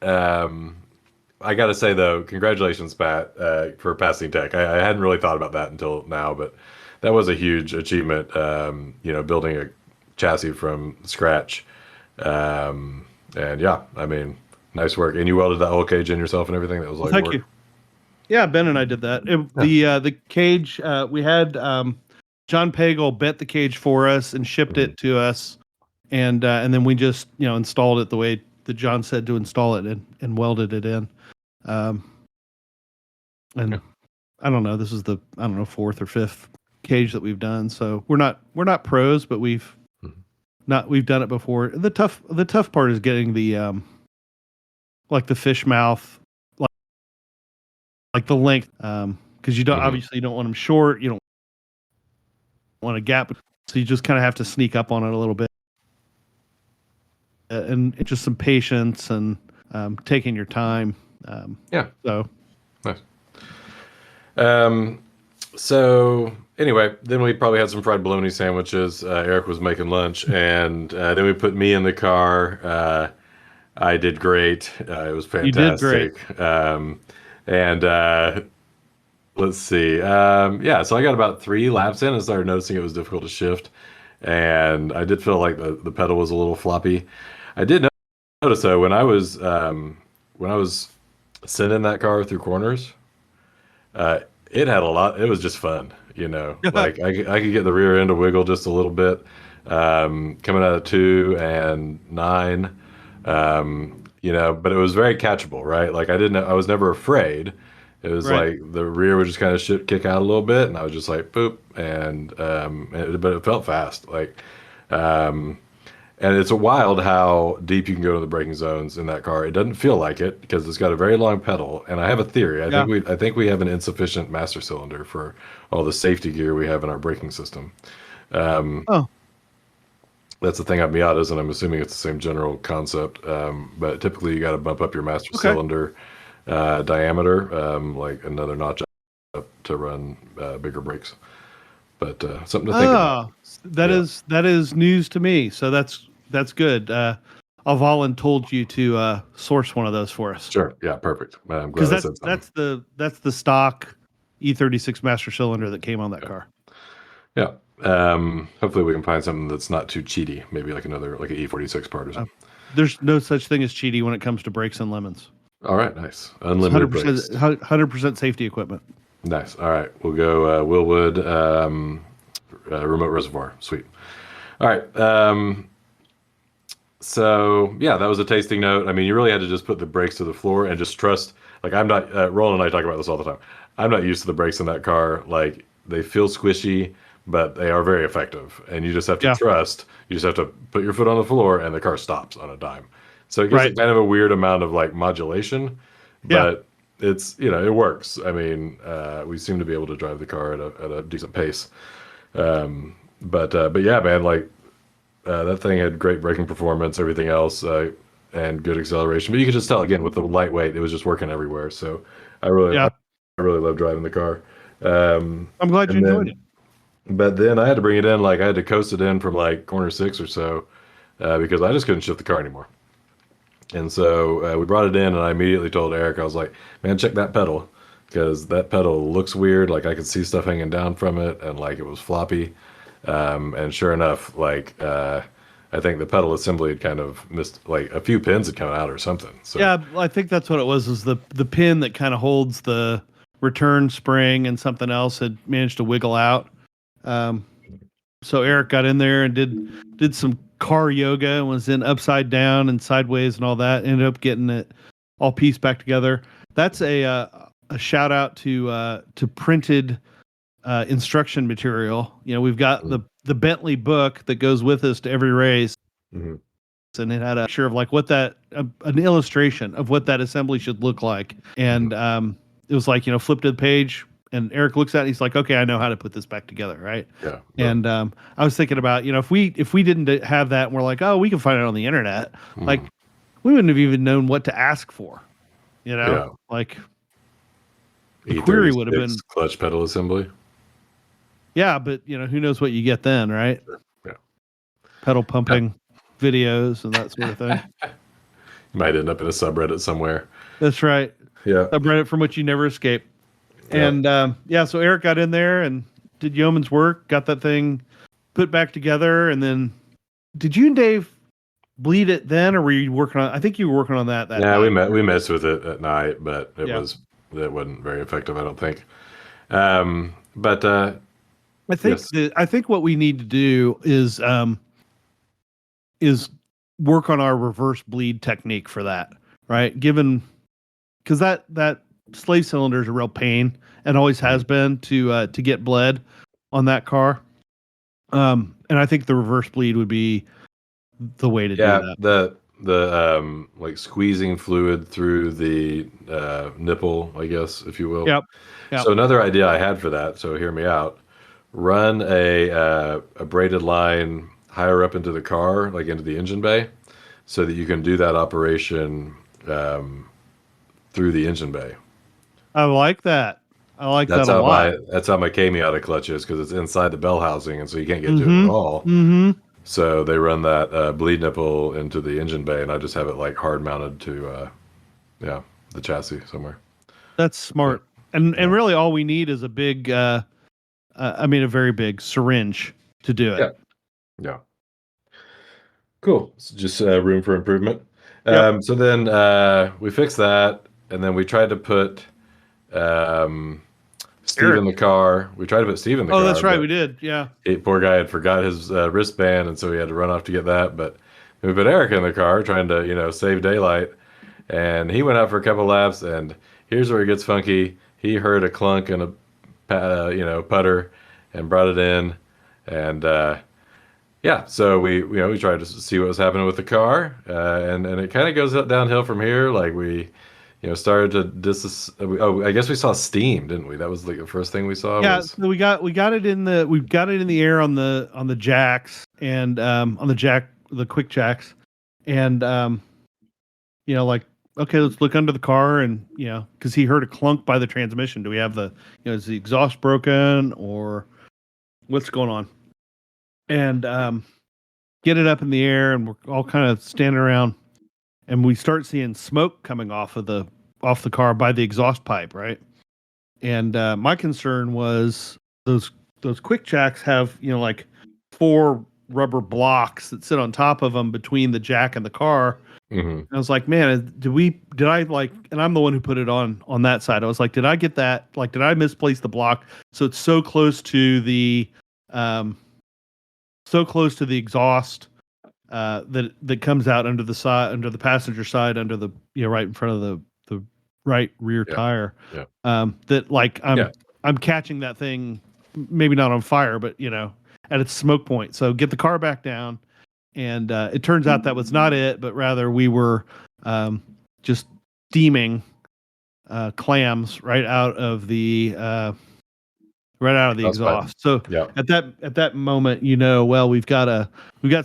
I got to say though, congratulations, Pat, for passing tech. I hadn't really thought about that until now, but that was a huge achievement. Building a chassis from scratch. And yeah, I mean, nice work. And you welded that whole cage in yourself and everything. That was all well, your thank work. you. Yeah, Ben and I did that. Yeah. The cage, we had John Pagel bent the cage for us and shipped Mhm. it to us, and then we just installed it the way that John said to install it, and welded it in. Um, Yeah. and I don't know, this is the, I don't know, fourth or fifth cage that we've done. So we're not pros, but Mhm. we've done it before. The tough part is getting the like the fish mouth, like the length, because you don't, Mhm. obviously you don't want them short, you don't want a gap, so you just kind of have to sneak up on it a little bit, and just some patience and taking your time. Um, Yeah. so Nice. Um, So anyway, then we probably had some fried bologna sandwiches. Eric was making lunch, and then we put me in the car. I did great. It was you did great. fantastic. And let's see. Yeah, so I got about 3 laps in and started noticing it was difficult to shift, and I did feel like the pedal was a little floppy. I did notice though when I was sending that car through corners. It had a lot. It was just fun, Like I could get the rear end to wiggle just a little bit, coming out of 2 and 9, But it was very catchable, right? Like I was never afraid. It was Right. like the rear would just kind of kick out a little bit, and I was just like boop, but it felt fast, um, and it's a wild how deep you can go to the braking zones in that car. It doesn't feel like it because it's got a very long pedal. And I have a theory. Yeah. I think we have an insufficient master cylinder for all the safety gear we have in our braking system. Oh, That's the thing at Miatas, and I'm assuming it's the same general concept. But typically, you got to bump up your master okay. cylinder diameter, like another notch up to run bigger brakes. But something to think about. Oh, that Yeah. is news to me. So that's good. Alvalin told you to source one of those for us, Sure. Yeah. Perfect. I'm because glad I that's said something. that's the that's the stock E36 master cylinder that came on that Yeah. car. Yeah. Hopefully we can find something that's not too cheaty. Maybe like another like an E46 part or Uh, something. there's no such thing as cheaty when it comes to brakes and lemons. All right, nice. It's Unlimited 100% brakes. 100% safety equipment. Nice. All right, we'll go Willwood remote reservoir. Sweet. All right. So yeah, that was a tasting note. I mean, you really had to just put the brakes to the floor and just trust. Like I'm not. Roland and I talk about this all the time. I'm not used to the brakes in that car. Like they feel squishy, but they are very effective. And you just have to Yeah. trust. You just have to put your foot on the floor, and the car stops on a dime. So it gives Right. it kind of a weird amount of like modulation, Yeah. but it's it works. I mean, we seem to be able to drive the car at a decent pace. But yeah, man, like that thing had great braking performance, everything else, and good acceleration. But you could just tell again with the lightweight, it was just working everywhere. So Yeah. I really love driving the car. I'm glad you And enjoyed it. then, but then I had to bring it in, like I had to coast it in from like corner 6 or so. because I just couldn't shift the car anymore. And so we brought it in, and I immediately told Eric, I was like, "Man, check that pedal, because that pedal looks weird. Like I could see stuff hanging down from it, and like it was floppy." And sure enough, I think the pedal assembly had kind of missed, like a few pins had come out or something. So Yeah, I think that's what it was. Is the pin that kind of holds the return spring and something else had managed to wiggle out. Um, so Eric got in there and did some car yoga and was in upside down and sideways and all that. Ended up getting it all pieced back together. That's a shout out to printed instruction material. You know, we've got the Bentley book that goes with us to every race, mm-hmm. and it had a picture of like what that an illustration of what that assembly should look like. And it was like, you know, flip to the page, and Eric looks at it, he's like, okay, I know how to put this back together, right? Yeah. And I was thinking about, you know, if we didn't have that and we're like, oh, we can find it on the internet, like we wouldn't have even known what to ask for, you know? Yeah. Like the E36 query would have been clutch pedal assembly. yeah, but you know, who knows what you get then, right? Yeah. Pedal pumping videos and that sort of thing. You might end up in a subreddit somewhere. That's right. Yeah. Subreddit from which you never escape. Yeah. And so Eric got in there and did yeoman's work, got that thing put back together, and then did you and Dave bleed it then, or were you working on? I think you were working on that. Yeah, night. we messed with it at night, but it wasn't very effective, I don't think. But I think yes. I think what we need to do is work on our reverse bleed technique for that, right? Given because that slave cylinder is a real pain and always has been to get bled on that car. And I think the reverse bleed would be the way to do that. The like squeezing fluid through the nipple, I guess, if you will. Yep. So another idea I had for that, so hear me out. Run a braided line higher up into the car, like into the engine bay, so that you can do that operation through the engine bay. I like that. I like that a lot. That's how my K-Miata clutch is, because it's inside the bell housing, and so you can't get to it at all. Mm-hmm. So they run that bleed nipple into the engine bay, and I just have it like hard mounted to the chassis somewhere. That's smart. And really all we need is a big a very big syringe to do it. Yeah. Cool. It's just room for improvement. Yep. So then we fixed that, and then we tried to put Steve in the car. We tried to put Steve in the car. Oh, that's right. We did. Yeah. Poor guy had forgot his wristband, and so he had to run off to get that. But we put Eric in the car, trying to, save daylight. And he went out for a couple laps, and here's where it gets funky. He heard a clunk and a putter, and brought it in, and so we tried to see what was happening with the car, and it kind of goes downhill from here. Like we started to I guess we saw steam, didn't we? That was like the first thing we saw. Yeah, so we got it in the air on the jacks and on the quick jacks, and like, okay, let's look under the car, and because he heard a clunk by the transmission. Do we have is the exhaust broken or what's going on? And get it up in the air, and we're all kind of standing around, and we start seeing smoke coming off the car by the exhaust pipe, right? And my concern was those quick jacks have like 4 rubber blocks that sit on top of them between the jack and the car. Mm-hmm. I was like, man, did I and I'm the one who put it on that side. I was like, did I get that? Like, did I misplace the block? So it's so close to the exhaust that comes out under the side, under the passenger side, under the right in front of the right rear tire. Yeah. That like I'm catching that thing, maybe not on fire, but at its smoke point. So get the car back down, and it turns out that was not it, but rather we were just steaming clams right out of the exhaust. So at that moment, well, we've got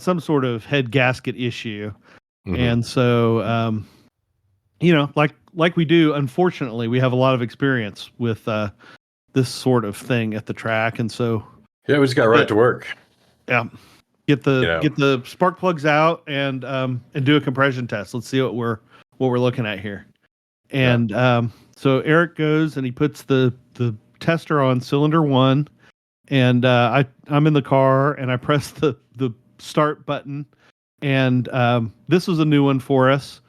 some sort of head gasket issue. Mm-hmm. And so like we do, unfortunately, we have a lot of experience with this sort of thing at the track, and so we just got right to work. Yeah. You know, get the spark plugs out and do a compression test. Let's see what we're looking at here. yeah. And so Eric goes and he puts the tester on cylinder 1, and I'm in the car and I press the start button, and this was a new one for us.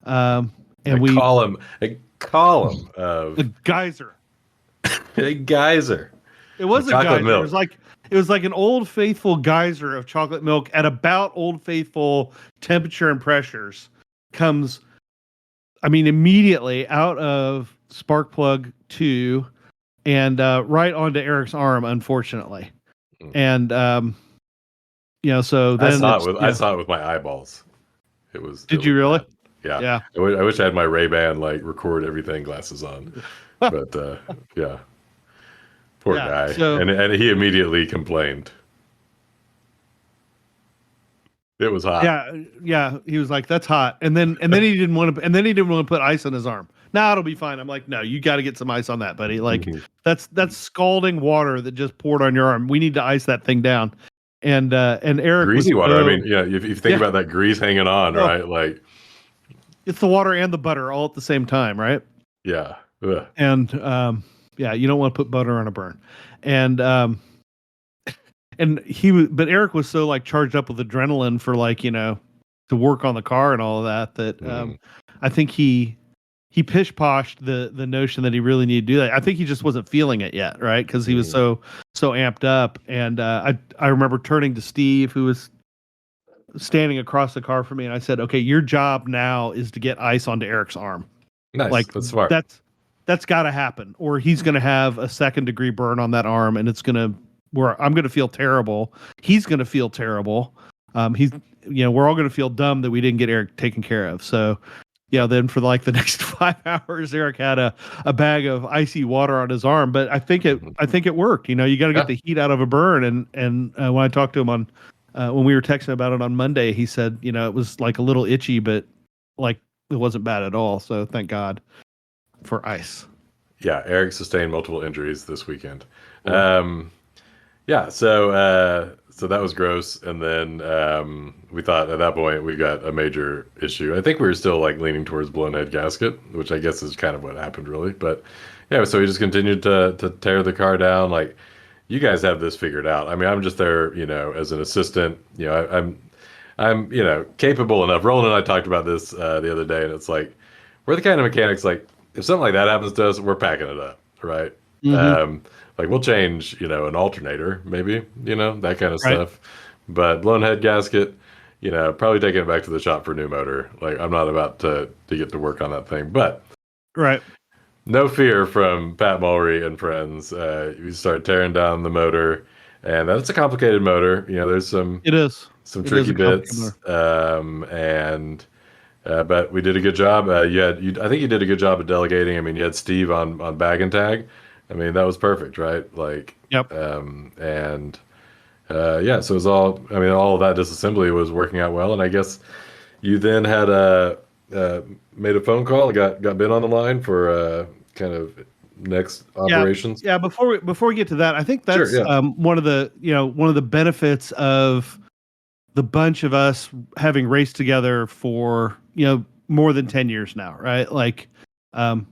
And we A column a of geyser. a geyser It was of a chocolate geyser. milk. It was like an Old Faithful geyser of chocolate milk at about Old Faithful temperature and pressures. Comes, I mean, immediately out of spark plug 2 and right onto Eric's arm, unfortunately. Mm. And so then I saw it with my eyeballs. It did you was really? bad. Yeah. Yeah. I wish I had my Ray-Ban like record everything glasses on. But yeah. Poor Yeah. guy. So And he immediately complained. It was hot. yeah, he was like, "That's hot," and then he didn't want to put ice on his arm. Nah, it'll be fine. I'm like, "No, you got to get some ice on that, buddy. Like, Mhm. that's scalding water that just poured on your arm. We need to ice that thing down." And Eric was Greasy water. I so mean, yeah, if you think yeah, about that grease hanging on, oh, right? Like, it's the water and the butter all at the same time, right? yeah. Ugh. And yeah, you don't want to put butter on a burn, and but Eric was so like charged up with adrenaline for like to work on the car and all of that Mm. I think he pish poshed the notion that he really needed to do that. I think he just wasn't feeling it yet, right? Because he was Mm. so amped up. And I remember turning to Steve, who was standing across the car from me, and I said, "Okay, your job now is to get ice onto Eric's arm. Nice. Like That's smart. that's got to happen, or he's going to have a second-degree burn on that arm, and it's going to where I'm going to feel terrible. He's going to feel terrible. He's we're all going to feel dumb that we didn't get Eric taken care of. So." Yeah, then for like the next 5 hours, Eric had a bag of icy water on his arm. But Mhm. I think it worked. You got to Yeah. get the heat out of a burn. And when I talked to him on when we were texting about it on Monday, he said it was like a little itchy, but like it wasn't bad at all. So thank God for ice. Yeah. Eric sustained multiple injuries this weekend. Cool. Yeah, so that was gross, and then we thought at that point we got a major issue. I think we were still like leaning towards blown head gasket, which I guess is kind of what happened really. But yeah, so we just continued to tear the car down. Like, you guys have this figured out. I mean, I'm just there, as an assistant. I'm capable enough. Roland and I talked about this the other day, and it's like we're the kind of mechanics like if something like that happens to us, we're packing it up, right? Mm-hmm. Like we'll change, an alternator, maybe, that kind of Right. stuff. But blown head gasket, probably taking it back to the shop for a new motor. Like I'm not about to get to work on that thing. But Right. no fear from Pat Mulry and friends. We start tearing down the motor, and that's a complicated motor. There's some It is. It is tricky a complicated bits, motor. and but we did a good job. I think you did a good job of delegating. I mean, you had Steve on bag and tag. I mean, that was perfect, right? Like, Yep. and yeah, so it was all. I mean, all of that disassembly was working out well, and I guess you then had made a phone call, got Ben on the line for kind of next Yeah, operations. yeah. Before we get to that, I think Sure, that's yeah, one of the benefits of the bunch of us having raced together for more than 10 years now, right? Like, um,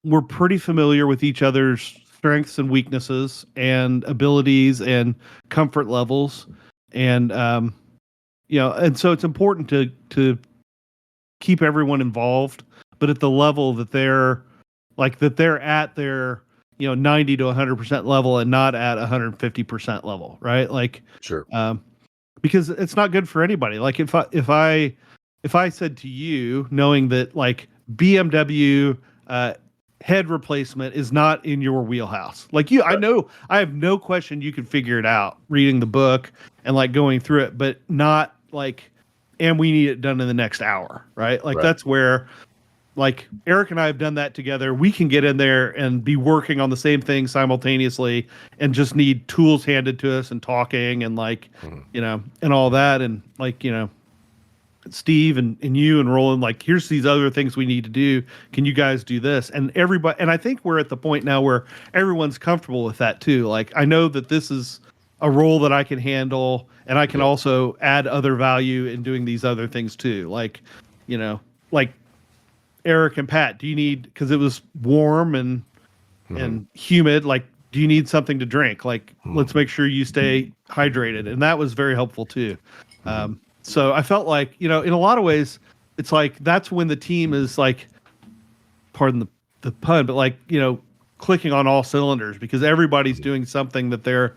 we're pretty familiar with each other's strengths and weaknesses and abilities and comfort levels, and and so it's important to keep everyone involved, but at the level that they're at their 90 to 100% level and not at 150% level, right? Like, sure, because it's not good for anybody. Like if I said to you, knowing that like BMW head replacement is not in your wheelhouse, like I right, know I have no question you can figure it out reading the book and like going through it, but not like, and we need it done in the next hour, right? Like right, that's where like Eric and I have done that together. We can get in there and be working on the same thing simultaneously and just need tools handed to us and talking and like, mhm, and all that. And like, Steve and you and Roland, like, here's these other things we need to do. Can you guys do this? And everybody, and I think we're at the point now where everyone's comfortable with that too. Like, I know that this is a role that I can handle, and I can also add other value in doing these other things too. Like, like Eric and Pat, do you need, because it was warm and humid, like, do you need something to drink? Like, let's make sure you stay hydrated. And that was very helpful too. So I felt like, in a lot of ways, it's like that's when the team is like, pardon the pun, but like, clicking on all cylinders because everybody's doing something that they're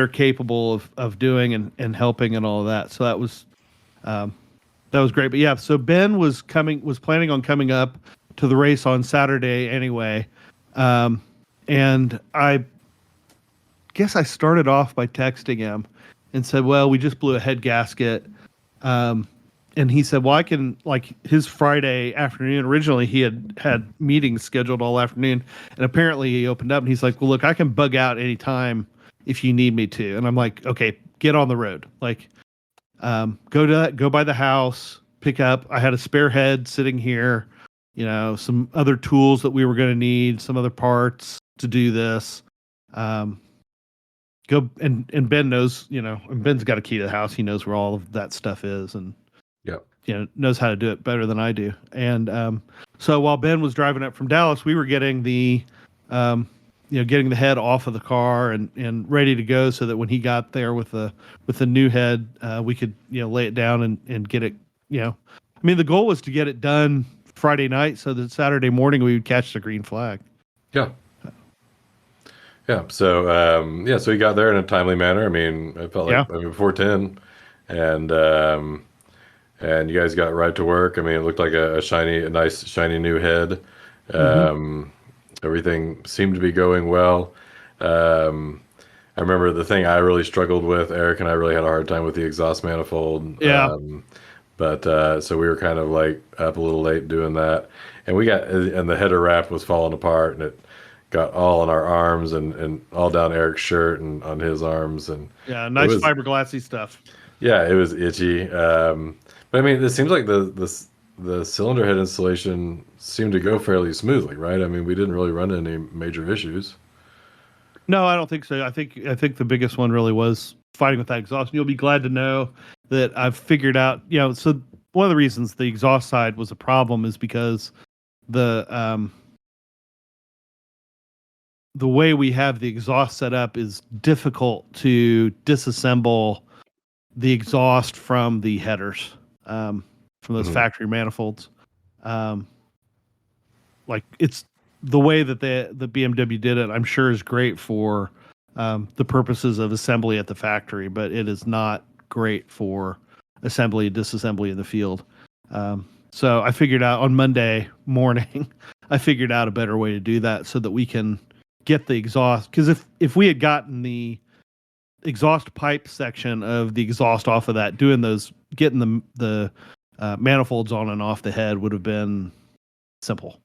capable of doing and helping and all of that. So that was great. But yeah, so Ben was planning on coming up to the race on Saturday anyway. And I guess I started off by texting him and said, well, we just blew a head gasket. And he said, well, I can, like, his Friday afternoon, originally he had meetings scheduled all afternoon. And apparently he opened up and he's like, well, look, I can bug out anytime if you need me to. And I'm like, okay, get on the road. Like, go by the house, pick up. I had a spare head sitting here, some other tools that we were going to need, some other parts to do this. Go and Ben knows, and Ben's got a key to the house. He knows where all of that stuff is and knows how to do it better than I do. And so while Ben was driving up from Dallas, we were getting the getting the head off of the car and ready to go so that when he got there with the new head, we could, lay it down and get it, I mean, the goal was to get it done Friday night so that Saturday morning we would catch the green flag. Yeah. Yeah. So, so he got there in a timely manner. I mean, I felt like, before 10 and you guys got right to work. I mean, it looked like a nice, shiny new head. Everything seemed to be going well. I remember the thing I really struggled with, Eric and I really had a hard time with the exhaust manifold. Yeah. But so we were kind of like up a little late doing that. And the header wrap was falling apart and it got all on our arms and all down Eric's shirt and on his arms. And nice fiberglassy stuff. Yeah, it was itchy. But I mean, it seems like the cylinder head installation seemed to go fairly smoothly, right? I mean, we didn't really run into any major issues. No, I don't think so. I think the biggest one really was fighting with that exhaust. And you'll be glad to know that I've figured out, so one of the reasons the exhaust side was a problem is because the way we have the exhaust set up is difficult to disassemble the exhaust from the headers, from those factory manifolds. Like it's the way that the BMW did it, I'm sure is great for the purposes of assembly at the factory, but it is not great for assembly and disassembly in the field. So I figured out on Monday morning, I figured out a better way to do that so that we can get the exhaust. Because if we had gotten the exhaust pipe section of the exhaust off of that, getting the manifolds on and off the head would have been simple.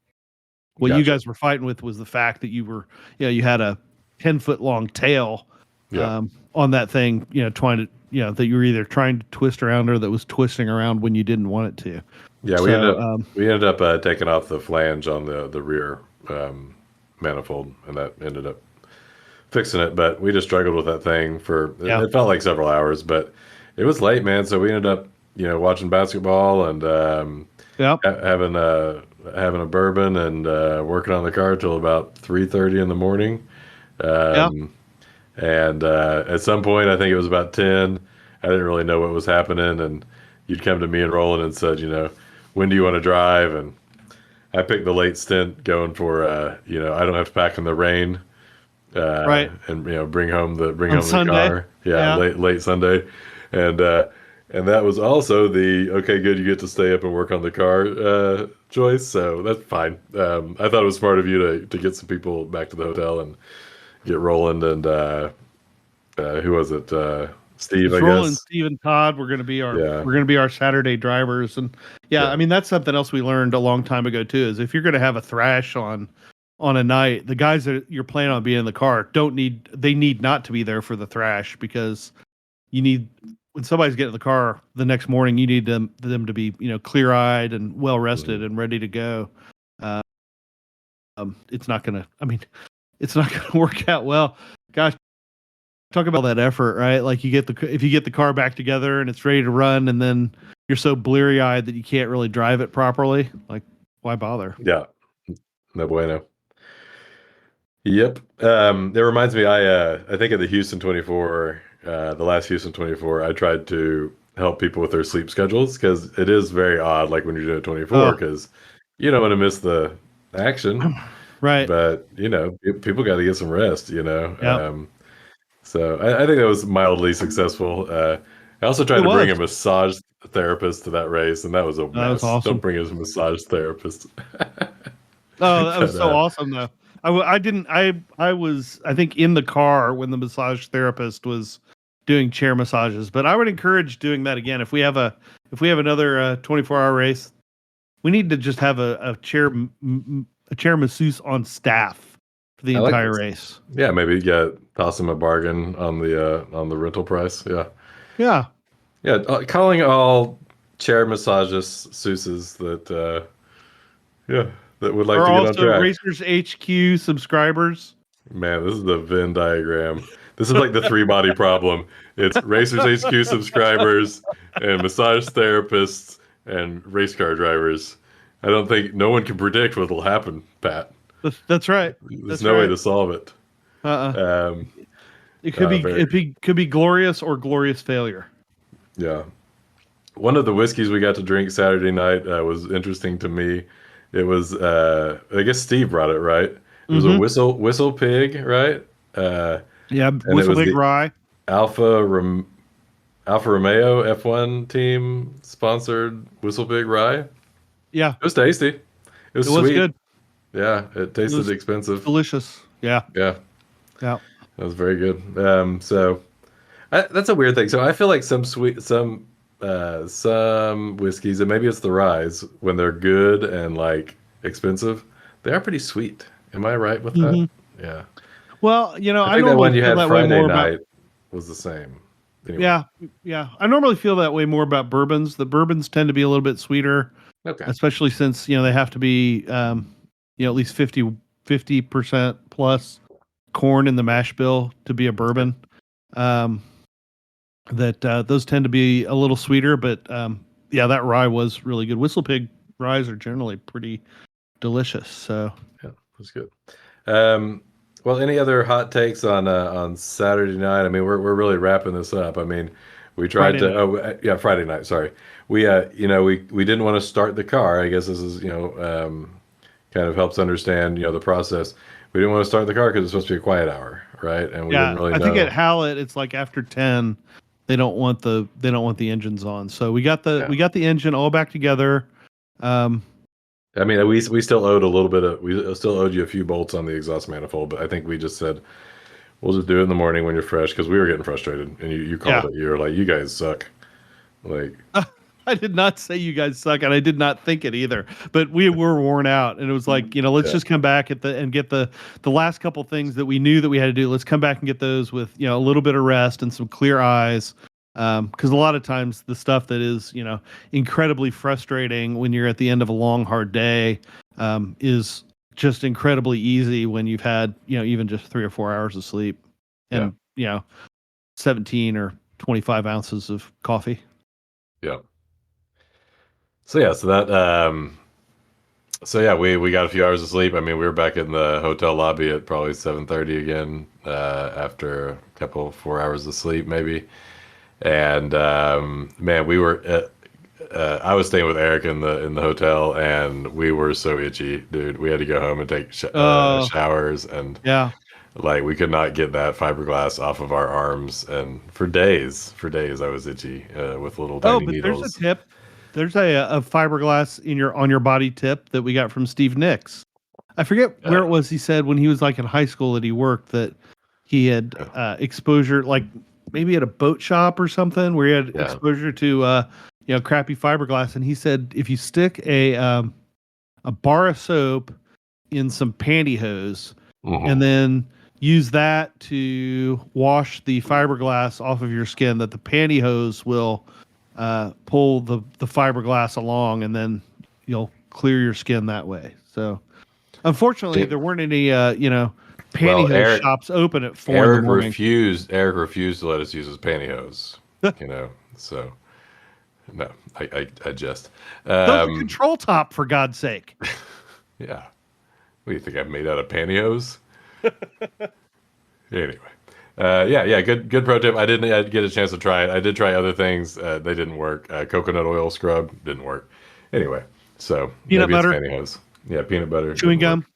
What you guys were fighting with was the fact that you had a 10-foot long tail on that thing, trying to, that you were either trying to twist around or that was twisting around when you didn't want it to. Yeah, we ended up taking off the flange on the rear manifold, and that ended up fixing it. But we just struggled with that thing it felt like several hours, but it was late, man. So we ended up, watching basketball and having a bourbon and working on the car till about 3:30 in the morning. And at some point, I think it was about 10, I didn't really know what was happening, and you'd come to me and Roland and said, when do you want to drive? And I picked the late stint going for I don't have to pack in the rain, right, and bring home the Sunday. car, late Sunday, and that was also the okay, good, you get to stay up and work on the car choice, so that's fine. I thought it was smart of you to get some people back to the hotel and get Roland and who was it? Steve, I Roland, guess. Steve, and Todd were going to be our Saturday drivers, and I mean that's something else we learned a long time ago too. Is if you're going to have a thrash on a night, the guys that you're planning on being in the car need not to be there for the thrash, because when somebody's getting in the car the next morning, you need them to be clear-eyed and well rested and ready to go. It's not gonna work out well. Gosh, talk about that effort, right? Like if you get the car back together and it's ready to run, and then you're so bleary eyed that you can't really drive it properly. Like, why bother? Yeah, no bueno. Yep. It reminds me, I think at the Houston 24, the last Houston 24, I tried to help people with their sleep schedules because it is very odd, like when you're doing 24, Oh, because you don't want to miss the action, right. but people got to get some rest, Yep. So I think that was mildly successful. I also tried It to bring was. a massage therapist to that race, and that was a That was mess. Don't awesome. bring a massage therapist. Oh, that was But so awesome though. I didn't I was I think in the car when the massage therapist was doing chair massages, but I would encourage doing that again if we have another 24-hour race. We need to just have a chair masseuse on staff for the I like entire this. race. Yeah, maybe toss them a bargain on the rental price. Yeah, Yeah. yeah. Calling all chair massages Seuss's that yeah that would like Or to get on also track. Racers HQ subscribers. Man, this is the Venn diagram. This is like the three body problem. It's Racers HQ subscribers and massage therapists and race car drivers. I don't think no one can predict what will happen, Pat. That's right. There's That's no way right. to solve it. Uh-uh. Um, It could be very could be glorious or glorious failure. yeah. One of the whiskeys we got to drink Saturday night was interesting to me. It was I guess Steve brought it, right? It was a Mm-hmm. whistle pig, right? Uh, Yeah, and it Whistle was Big the Rye. Alfa Romeo F1 team sponsored whistle pig rye. It Yeah, was tasty. It it was was sweet. good. Yeah, it It tasted was expensive. delicious. Yeah, Yeah, yeah. that was very good. That's a weird thing. So I feel like some whiskeys, and maybe it's the ryes, when they're good and like expensive, they are pretty sweet. Am I right with that? Hmm. Yeah. Well, I I think that normally one you feel had that way Friday more about. night was the same. Anyway. Yeah, yeah. I normally feel that way more about bourbons. The bourbons tend to be a little bit sweeter, Okay. especially since they have to be at least 50% plus corn in the mash bill to be a That's good. bourbon. Um, that those tend to be a little sweeter, but yeah, that rye was really good. Whistle Pig ryes are generally pretty delicious. So Yeah, that's good. Um, well, any other hot takes on Saturday night? I mean, we're really wrapping this up. I mean, we tried Friday to. night. Oh, yeah, Friday night. Sorry, we didn't want to start the car. I guess this is kind of helps understand the process. We didn't want to start the car because it's supposed to be a quiet hour, right? And we didn't Yeah, really I think at know. Hallett it's like after 10 they don't want the engines on. So Yeah, we got the engine all back together. Um I mean, we still owed a little bit of we still owed you a few bolts on the exhaust manifold, but I think we just said we'll just do it in the morning when you're fresh because we were getting frustrated, and you called yeah. it. You were like, you guys suck. Like, I did not say you guys suck, and I did not think it either. But we were worn out, and it was like, let's yeah, just come back and get the last couple things that we knew that we had to do. Let's come back and get those with a little bit of rest and some clear eyes. Because a lot of times the stuff that is incredibly frustrating when you're at the end of a long hard day is just incredibly easy when you've had even just 3 or 4 hours of sleep yeah, and 17 or 25 ounces of coffee. yeah. So yeah, so yeah, we got a few hours of sleep. I mean, we were back in the hotel lobby at probably 7:30 again after a couple 4 hours of sleep maybe. And man, I was staying with Eric in the hotel, and we were so itchy, dude. We had to go home and take Oh, showers, and yeah. like we could not get that fiberglass off of our arms, and for days, I was itchy with little Oh, tiny but there's a needles. tip. There's a fiberglass in your on your body tip that we got from Steve Nicks. I forget where Yeah, it was. He said when he was like in high school that he worked that he had yeah, exposure, like maybe at a boat shop or something, where he had yeah. exposure to crappy fiberglass. And he said if you stick a bar of soap in some pantyhose and Hmm. then use that to wash the fiberglass off of your skin, that the pantyhose will pull the fiberglass along, and then you'll clear your skin that way. So, unfortunately, there weren't any Well, pantyhose shops open at 4 in the morning. Eric refused to let us use his pantyhose. You know, so no, I just. Those are Um, control top, for God's sake. yeah. What do you think I've made out of pantyhose? Anyway, yeah, good pro tip. I didn't get a chance to try it. I did try other things. They didn't work. Coconut oil scrub didn't work. Anyway, so Peanut maybe it's butter, pantyhose. Yeah, peanut butter chewing didn't work.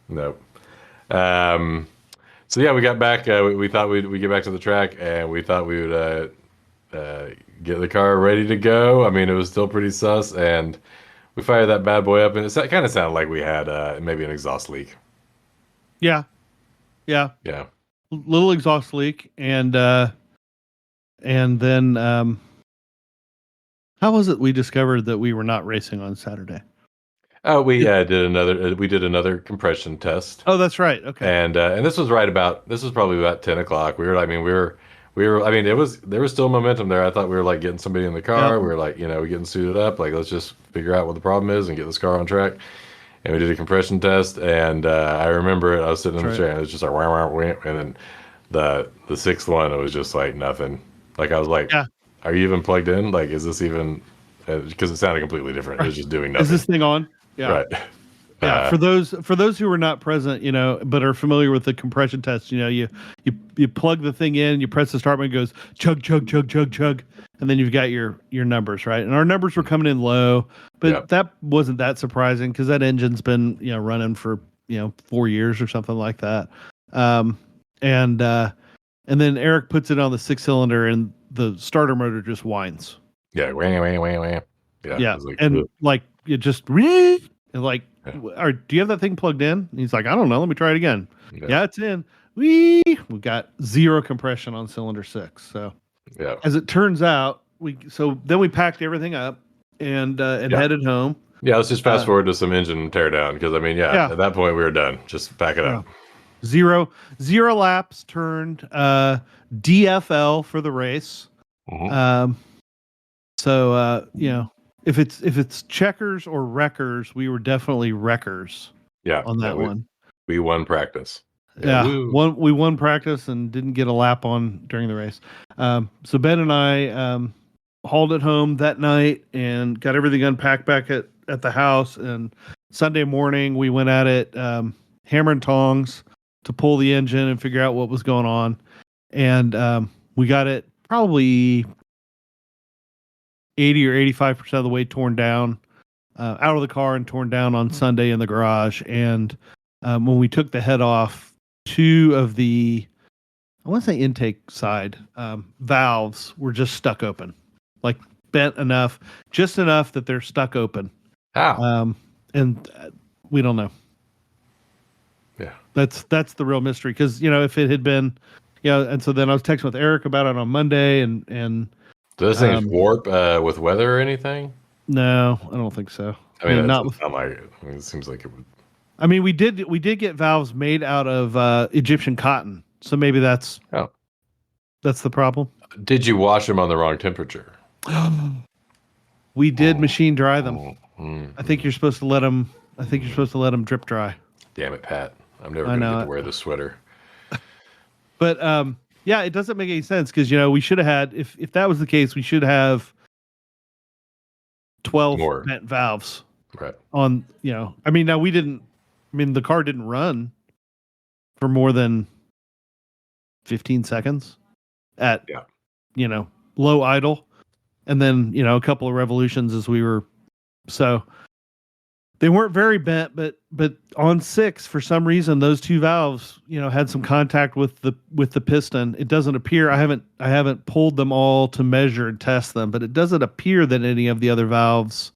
gum. No. Um, so yeah, we got back. We thought we'd get back to the track, and we thought we would get the car ready to go. I mean, it was still pretty sus, and we fired that bad boy up, and it kind of sounded like we had maybe an exhaust leak. Yeah, yeah. Yeah. Little exhaust leak, and then how was it we discovered that we were not racing on Saturday? Oh, we It, did another compression test, oh, that's right. Okay. and this was probably about 10 o'clock. We were. I mean, there was still momentum there. I thought we were like getting somebody in the Yeah. car. We were like, getting suited up. Like, let's just figure out what the problem is and get this car on track. And we did a compression test, and I remember it. I was sitting in the That's right. chair, and it was just like wah, wah, wah, and then the sixth one, it was just like nothing. Like, I was like, Yeah. "Are you even plugged in? Like, is this even?" Because it sounded completely different. It was just doing Is nothing. this thing on? Yeah. Right. Yeah, Uh, for those who were not present, but are familiar with the compression test, you plug the thing in, you press the start button, it goes chug chug chug chug chug, and then you've got your numbers, right? And our numbers were coming in low, but yeah. that wasn't that surprising because that engine's been running for 4 years or something like that. Um, and then Eric puts it on the 6 cylinder, and the starter motor just whines. Yeah. Wah, wah, wah, wah. Yeah. It Yeah, was like, and ugh. like it just and like, Yeah. do you have that thing plugged in? And he's like, I don't know. Let me try it again. Yeah. Yeah, it's in. We got zero compression on cylinder 6. So Yeah. as it turns out, then we packed everything up and Yeah. headed home. Yeah. Let's just fast Uh, forward to some engine teardown because I mean, yeah, yeah, at that point we were done. Just pack it yeah. up. Zero laps turned. DFL for the race. Hmm. Um, so if it's checkers or wreckers, we were definitely wreckers Yeah. on Yeah. that one. We won practice. Yeah. Yeah, Woo. we won practice and didn't get a lap on during the race. So Ben and I hauled it home that night and got everything unpacked back at the house. And Sunday morning we went at it, hammer and tongs to pull the engine and figure out what was going on. And we got it probably 80 or 85% of the way torn down out of the car and torn down on Sunday in the garage. And when we took the head off, two of the, I want to say intake side valves were just stuck open, like bent enough, just enough that they're stuck open. How? And we don't know. Yeah. That's the real mystery. Because if it had been, and so then I was texting with Eric about it on Monday, and Does those things warp with weather or anything? no, I don't think so. I mean, that not doesn't with. sound like it. I mean, it seems like it would. I mean, we did get valves made out of Egyptian cotton, so maybe that's Oh. the problem. Did you wash them on the wrong temperature? We did machine dry them. Mm. I think you're supposed to let them. I think you're supposed to let them drip dry. Damn it, Pat. I'm never I going to know get to it. wear this sweater. But yeah, it doesn't make any sense because we should have had if that was the case, we should have 12 More. bent valves Right. on. I mean, now we didn't. I mean, the car didn't run for more than 15 seconds at low idle, and then a couple of revolutions as we were. So they weren't very bent, but on 6 for some reason those two valves had some contact with the piston. It doesn't appear, I haven't pulled them all to measure and test them, but it doesn't appear that any of the other valves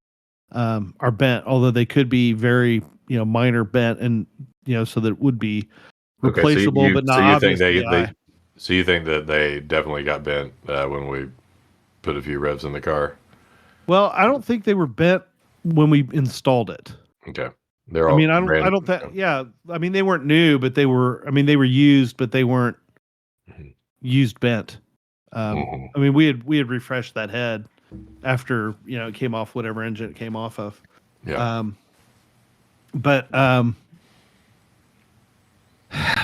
are bent, although they could be very minor bent, and so that it would be replaceable, but not obvious to the eye. So you think that they definitely got bent when we put a few revs in the car? Well, I don't think they were bent when we installed it. Okay. They're all. I mean, I don't think. Yeah, I mean, they weren't new, but they were. I mean, they were used, but they weren't used bent. I mean, we had refreshed that head after it came off whatever engine it came off of. Yeah. But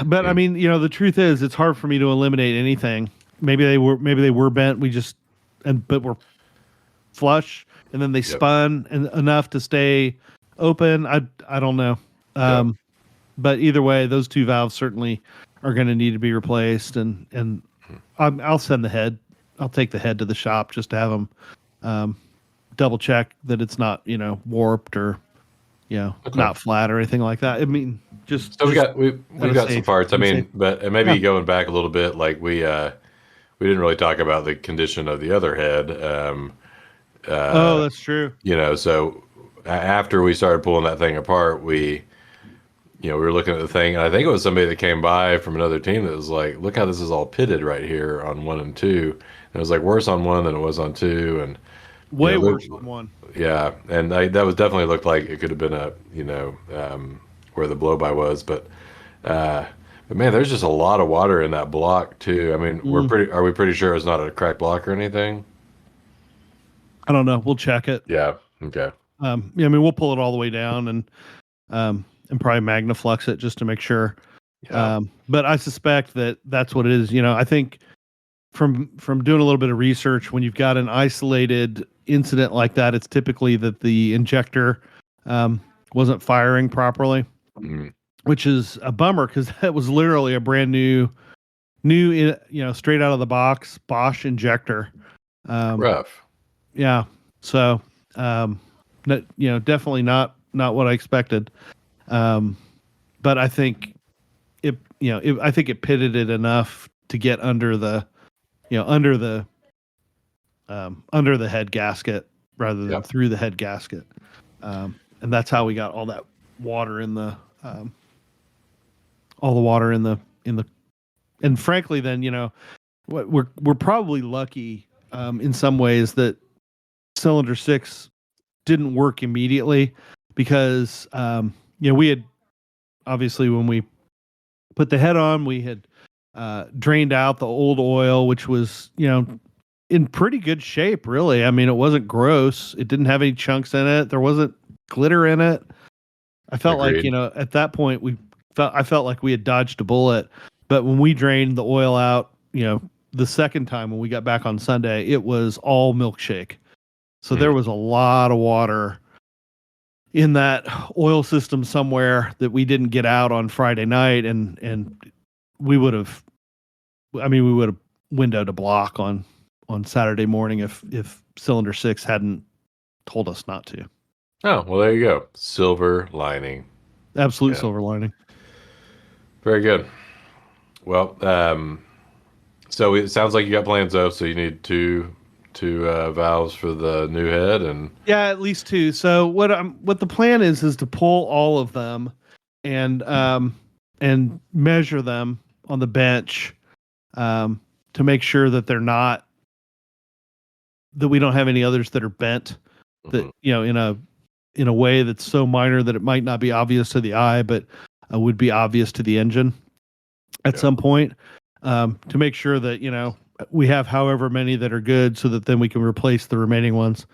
But I Mm, mean, the truth is, it's hard for me to eliminate anything. Maybe they were bent. But we're flush, and then they yep. spun and enough to stay open. I don't know. Yep. Um, but either way, those two valves certainly are going to need to be replaced, and I'll send the head. I'll take the head to the shop just to have them double check that it's not warped or Okay. not flat or anything like that. I mean, just So just we've got some parts. I safe. mean, but and Yeah. maybe going back a little bit, like we didn't really talk about the condition of the other head. Oh, that's true. So after we started pulling that thing apart, we were looking at the thing, and I think it was somebody that came by from another team that was like, "Look how this is all pitted right here on 1 and 2." And it was like worse on 1 than it was on 2, and Way there- worse on one. yeah, and that was definitely looked like it could have been where the blow by was, uh, but man, there's just a lot of water in that block too. I mean, Mm, are we pretty sure it's not a cracked block or anything? I don't know. We'll check it. Yeah. Okay. Yeah, I mean, we'll pull it all the way down and probably magnaflux it just to make sure. Yeah. But I suspect that that's what it is. I think from doing a little bit of research, when you've got an isolated incident like that, it's typically that the injector wasn't firing properly, Mm, which is a bummer because that was literally a brand new, straight out of the box Bosch injector. Um, rough. yeah, so definitely not what I expected. Um, but I think I think it pitted it enough to get under the under the head gasket rather than Yep. through the head gasket. And that's how we got all that water in the all the water in the and frankly then we're probably lucky in some ways that cylinder 6 didn't work immediately because we had obviously when we put the head on we had drained out the old oil, which was in pretty good shape, really. I mean, it wasn't gross. It didn't have any chunks in it. There wasn't glitter in it. I felt like, Agreed. at that point I felt like we had dodged a bullet. But when we drained the oil out, the second time when we got back on Sunday, it was all milkshake. So Mm, there was a lot of water in that oil system somewhere that we didn't get out on Friday night, and we would have we would have windowed a block on Saturday morning if cylinder 6 hadn't told us not to. oh, well, there you go. Silver lining. Absolute Yeah. silver lining. Very good. Well, so it sounds like you got plans though. So you need two valves for the new head, and Yeah, at least two. So what the plan is to pull all of them and measure them on the bench to make sure that they're not that we don't have any others that are bent that mhm, in a way that's so minor that it might not be obvious to the eye, but would be obvious to the engine at yeah, some point, to make sure that we have however many that are good, so that then we can replace the remaining ones.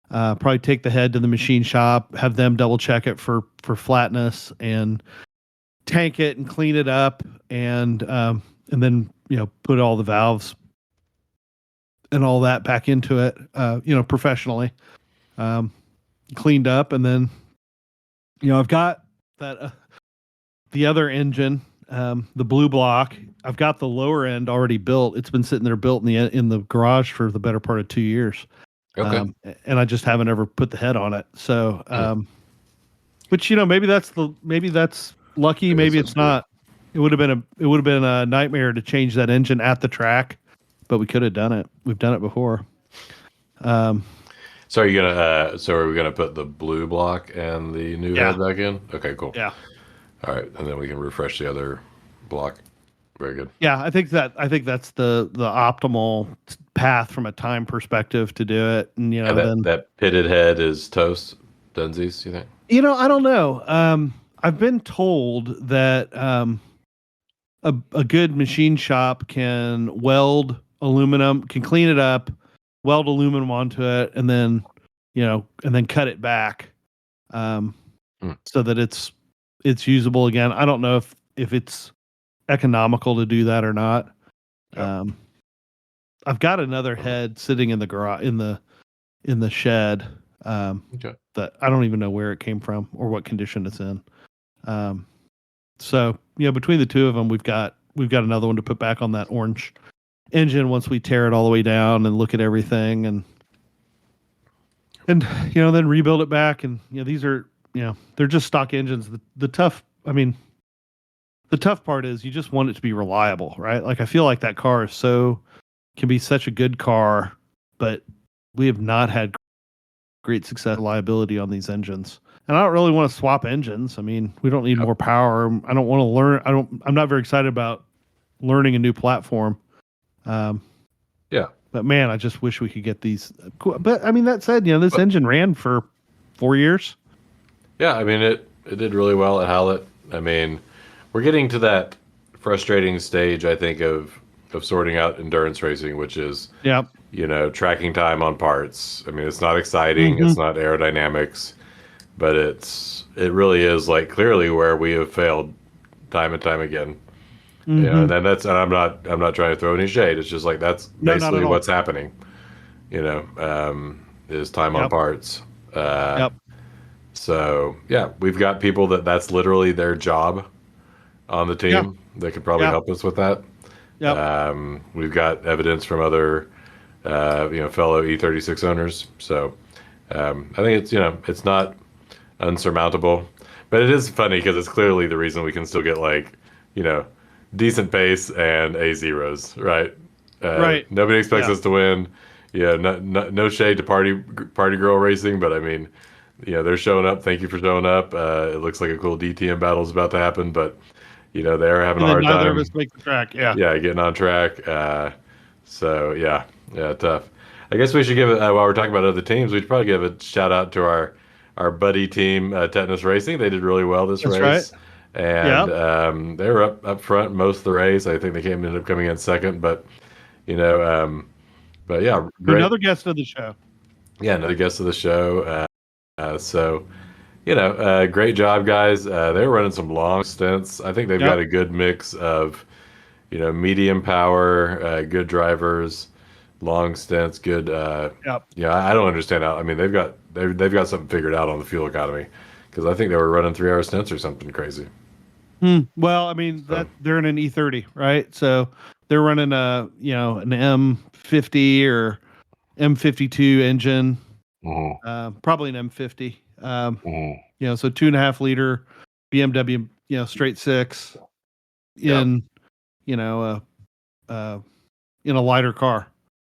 Probably take the head to the machine shop, have them double check it for flatness, and tank it and clean it up, and then put all the valves and all that back into it, professionally, um, cleaned up, and then I've got that the other engine, the blue block. I've got the lower end already built. It's been sitting there built in the garage for the better part of 2 years, okay. and I just haven't ever put the head on it. So, Hmm. which maybe that's lucky. Maybe that's Maybe what it's to do. not. It would have been a nightmare to change that engine at the track, but we could have done it. We've done it before. Um, So are we gonna put the blue block and the new yeah, head back in? Okay, cool. yeah, All right, and then we can refresh the other block. Very good. yeah. I think that's the optimal path from a time perspective to do it, and And that then that pitted head is toast, Dunsies, you think? I don't know. I've been told that a good machine shop can weld aluminum, can clean it up, weld aluminum onto it, and then cut it back, um, Hmm. so that it's usable again. I don't know if it's economical to do that or not. Yep. I've got another head sitting in the garage in the shed. Okay. That I don't even know where it came from or what condition it's in. So between the two of them, we've got another one to put back on that orange engine once we tear it all the way down and look at everything and then rebuild it back. And these are they're just stock engines. The tough part is you just want it to be reliable, right? Like I feel like that car can be such a good car, but we have not had great success reliability on these engines. And I don't really want to swap engines. I mean, we don't need more power. I don't want to learn. I'm not very excited about learning a new platform. Yeah. But man, I just wish we could get these. Cool. But I mean, that said, this engine ran for 4 years. Yeah, I mean it did really well at Hallett. I mean, we're getting to that frustrating stage, I think, of sorting out endurance racing, which is tracking time on parts. I mean, it's not exciting, it's not aerodynamics, but it really is like clearly where we have failed time and time again. And then and I'm not trying to throw any shade. It's just like that's basically what's happening. Is time on parts. So yeah, we've got people that's literally their job on the team that could probably help us with that. We've got evidence from other fellow E36 owners. So I think it's not unsurmountable, but it is funny because it's clearly the reason we can still get decent pace and A0s, right? Right. Nobody expects us to win. Yeah, no shade to Party Girl Racing, but I mean, they're showing up. Thank you for showing up. It looks like a cool DTM battle is about to happen, but they're having a hard time. Neither of us make the track. Yeah. Yeah, getting on track. So yeah, tough. I guess we should give it while we're talking about other teams. We should probably give a shout out to our buddy team, Tetanus Racing. They did really well this race. Right. And they were up front most of the race. I think they ended up coming in second, but but yeah, great. Another guest of the show. Yeah, another guest of the show. So great job, guys. They were running some long stints. I think they've got a good mix of medium power, good drivers, long stints, good. I don't understand how. I mean, they've got something figured out on the fuel economy because I think they were running 3-hour stints or something crazy. Well, I mean they're in an E30, right? So they're running an M50 or M52 engine, probably an M50. So 2.5 liter BMW, straight six in a lighter car.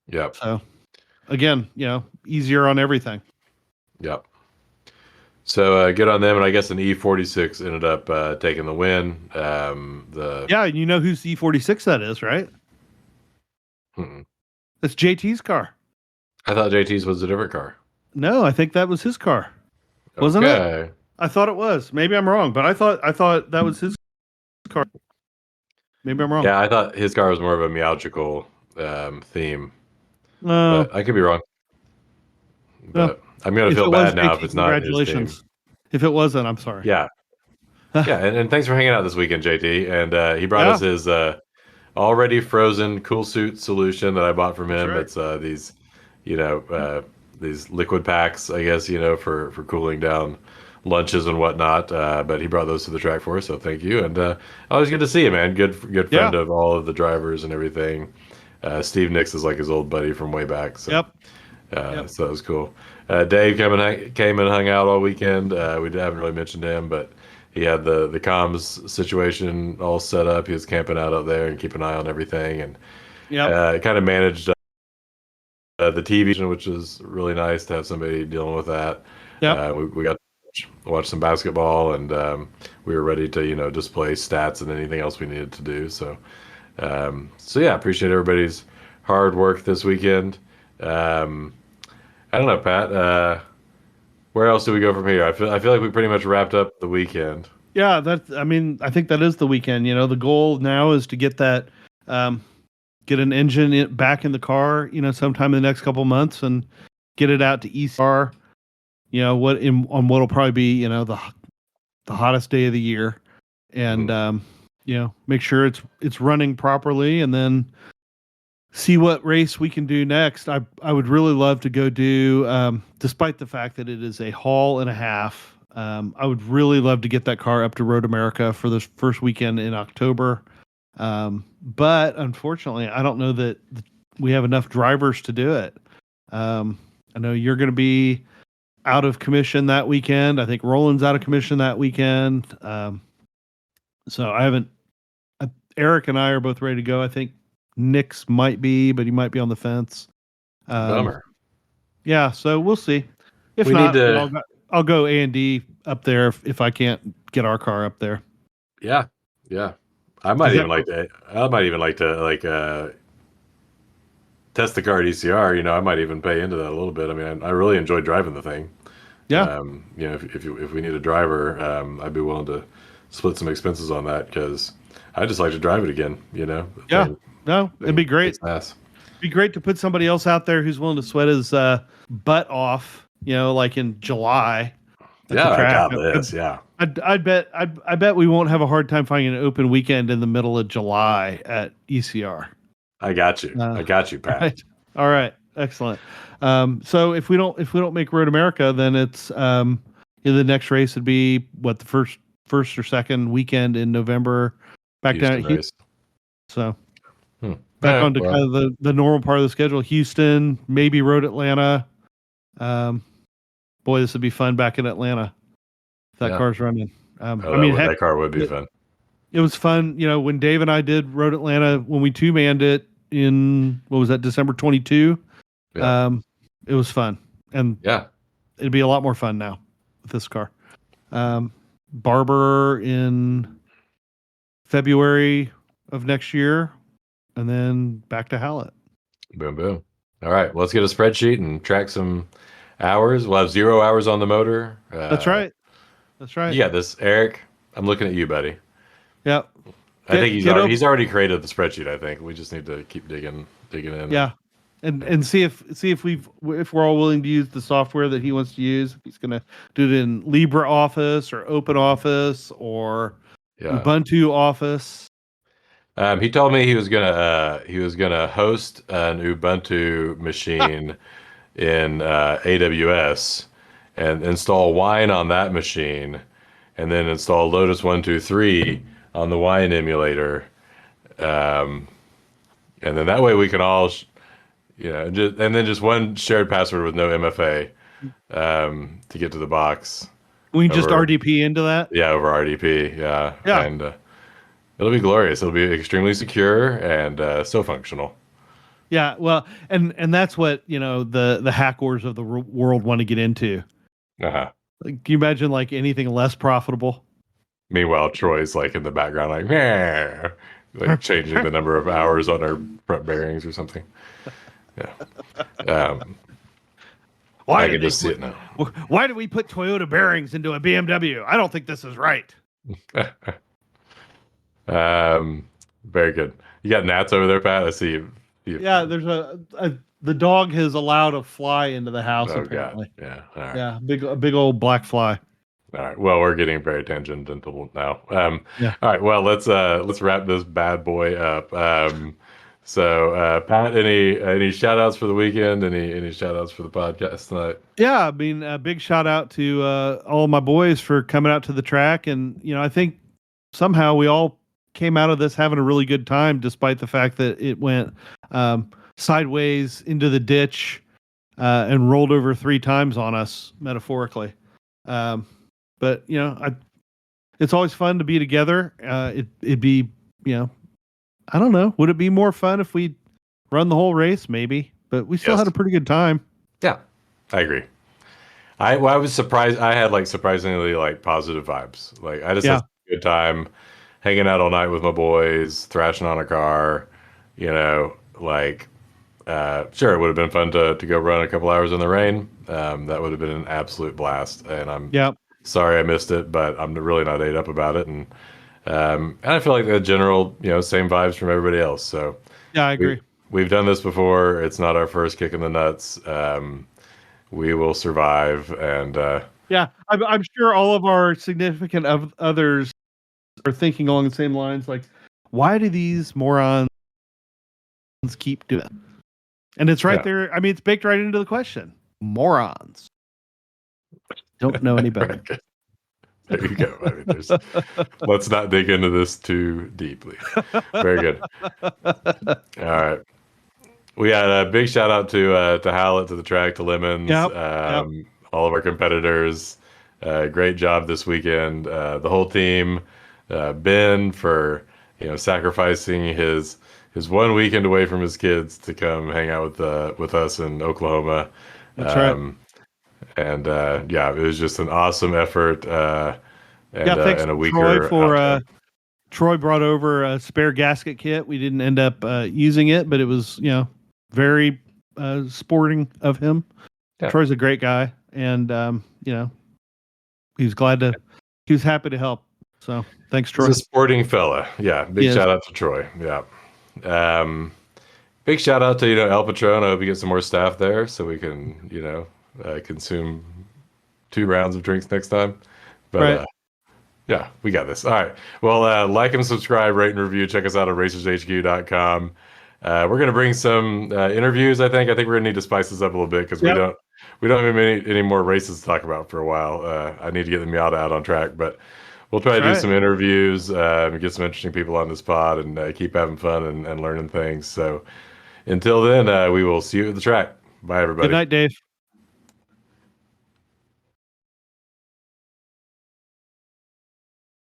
Yep. So again, easier on everything. Yep. So good on them, and I guess an E46 ended up taking the win. You know whose E46 that is, right? That's JT's car. I thought JT's was a different car. No, I think that was his car. Wasn't it? I thought it was. Maybe I'm wrong, but I thought that was his car. Maybe I'm wrong. Yeah, I thought his car was more of a meowgical theme. But I could be wrong. But I'm going to feel bad now if it's not his team. If it wasn't, I'm sorry. Yeah. And thanks for hanging out this weekend, JT. And he brought us his already frozen cool suit solution that I bought from him. It's these, these liquid packs, I guess, for cooling down lunches and whatnot. But he brought those to the track for us, so thank you. And always good to see you, man. Good friend of all of the drivers and everything. Steve Nix is like his old buddy from way back. So. So that was cool. Dave came and hung out all weekend. We haven't really mentioned him, but he had the comms situation all set up. He was camping out up there and keeping an eye on everything, and kind of managed the TV, which is really nice to have somebody dealing with that. We got to watch some basketball, and we were ready to display stats and anything else we needed to do. So appreciate everybody's hard work this weekend. I don't know, Pat. Where else do we go from here? I feel like we pretty much wrapped up the weekend. Yeah, I think that is the weekend. The goal now is to get that, get an engine back in the car, sometime in the next couple of months, and get it out to ECR. On what'll probably be, the hottest day of the year, and make sure it's running properly, and then see what race we can do next. I would really love to go do, despite the fact that it is a haul and a half. I would really love to get that car up to Road America for this first weekend in October. But unfortunately, I don't know that we have enough drivers to do it. I know you're going to be out of commission that weekend. I think Roland's out of commission that weekend. So I haven't. Eric and I are both ready to go. I think Nick's might be, but he might be on the fence. Bummer. Yeah, so we'll see. If We not, need to- then I'll go A&D up there if I can't get our car up there. Yeah. I might even like to test the car at ECR. I might even pay into that a little bit. I mean, I really enjoy driving the thing. Yeah. If we need a driver, I'd be willing to split some expenses on that because I just like to drive it again. Yeah. No, it'd be great. It's nice. It'd be great to put somebody else out there who's willing to sweat his butt off. Like in July. Yeah, I got this. Yeah. I bet we won't have a hard time finding an open weekend in the middle of July at ECR. I got you. Pat. Right. All right. Excellent. So if we don't make Road America, then it's the next race would be what, the first or second weekend in November, back down at Houston. So back onto kind of the normal part of the schedule. Houston, maybe Road Atlanta. Boy, this would be fun back in Atlanta if that car's running. That car would be fun. It was fun, when Dave and I did Road Atlanta, when we two-manned it in, what was that, December 22? Yeah. It was fun. And it'd be a lot more fun now with this car. Barber in February of next year, and then back to Hallett. Boom, boom. All right, let's get a spreadsheet and track some hours. We'll have 0 hours on the motor. That's right. You got this, Eric. I'm looking at you, buddy. Yep. I think he's already created the spreadsheet. I think we just need to keep digging in. Yeah, and see if we're all willing to use the software that he wants to use. If he's going to do it in LibreOffice or OpenOffice or Ubuntu Office. He told me he was gonna host an Ubuntu machine in AWS and install Wine on that machine, and then install Lotus 123 on the Wine emulator, and then that way we can all, just one shared password with no MFA to get to the box. We can just RDP into that. Yeah, over RDP. Yeah. And it'll be glorious. It'll be extremely secure and so functional. Yeah, well, and that's what the hackers of the world want to get into. Uh-huh. Like, can you imagine anything less profitable? Meanwhile, Troy's in the background, like changing the number of hours on our front bearings or something. Yeah. I can just see it now. Why do we put Toyota bearings into a BMW? I don't think this is right. Very good. You got gnats over there, Pat? I see you. Yeah, there's the dog has allowed a fly into the house, apparently. God. Yeah. All right. Yeah, a big old black fly. All right. Well, we're getting very tangential now. All right. Well, let's wrap this bad boy up. So, Pat, any shout outs for the weekend? Any shout outs for the podcast tonight? Yeah, I mean, a big shout out to all my boys for coming out to the track. And, I think somehow we all came out of this having a really good time, despite the fact that it went sideways into the ditch and rolled over 3 times on us, metaphorically. But it's always fun to be together. It'd be, I don't know. Would it be more fun if we run the whole race? Maybe, but we still had a pretty good time. Yeah, I agree. I was surprised. I had surprisingly positive vibes. I just had a good time hanging out all night with my boys, thrashing on a car. Sure, it would have been fun to go run a couple hours in the rain. That would have been an absolute blast. And I'm sorry I missed it, but I'm really not ate up about it. And I feel like the general, same vibes from everybody else. So yeah, I agree. We've done this before. It's not our first kick in the nuts. We will survive. And I'm sure all of our significant others are thinking along the same lines, like, why do these morons keep doing it? And it's right there. I mean, it's baked right into the question. Morons don't know any better. Right. There you go. I mean, let's not dig into this too deeply. Very good. All right. We had a big shout out to Hallett, to the track, to Lemons, Yep. all of our competitors. Great job this weekend. The whole team, Ben for sacrificing his one weekend away from his kids to come hang out with us in Oklahoma. That's right. And yeah, it was just an awesome effort. Thanks And a Troy weaker for outcome. Troy brought over a spare gasket kit. We didn't end up using it, but it was very sporting of him. Yeah. Troy's a great guy, and he was happy to help. So thanks, Troy. He's a sporting fella. Yeah, big shout out to Troy. Yeah. Big shout out to El Patron. I hope you get some more staff there so we can consume 2 rounds of drinks next time. But right. Yeah, we got this. All right. Well, like and subscribe, rate and review. Check us out at racershq.com. We're going to bring some interviews. I think we're going to need to spice this up a little bit because we don't have any more races to talk about for a while. I need to get the Miata out on track, but we'll try to do some interviews and get some interesting people on this pod and keep having fun and learning things. So until then, we will see you at the track. Bye, everybody. Good night, Dave.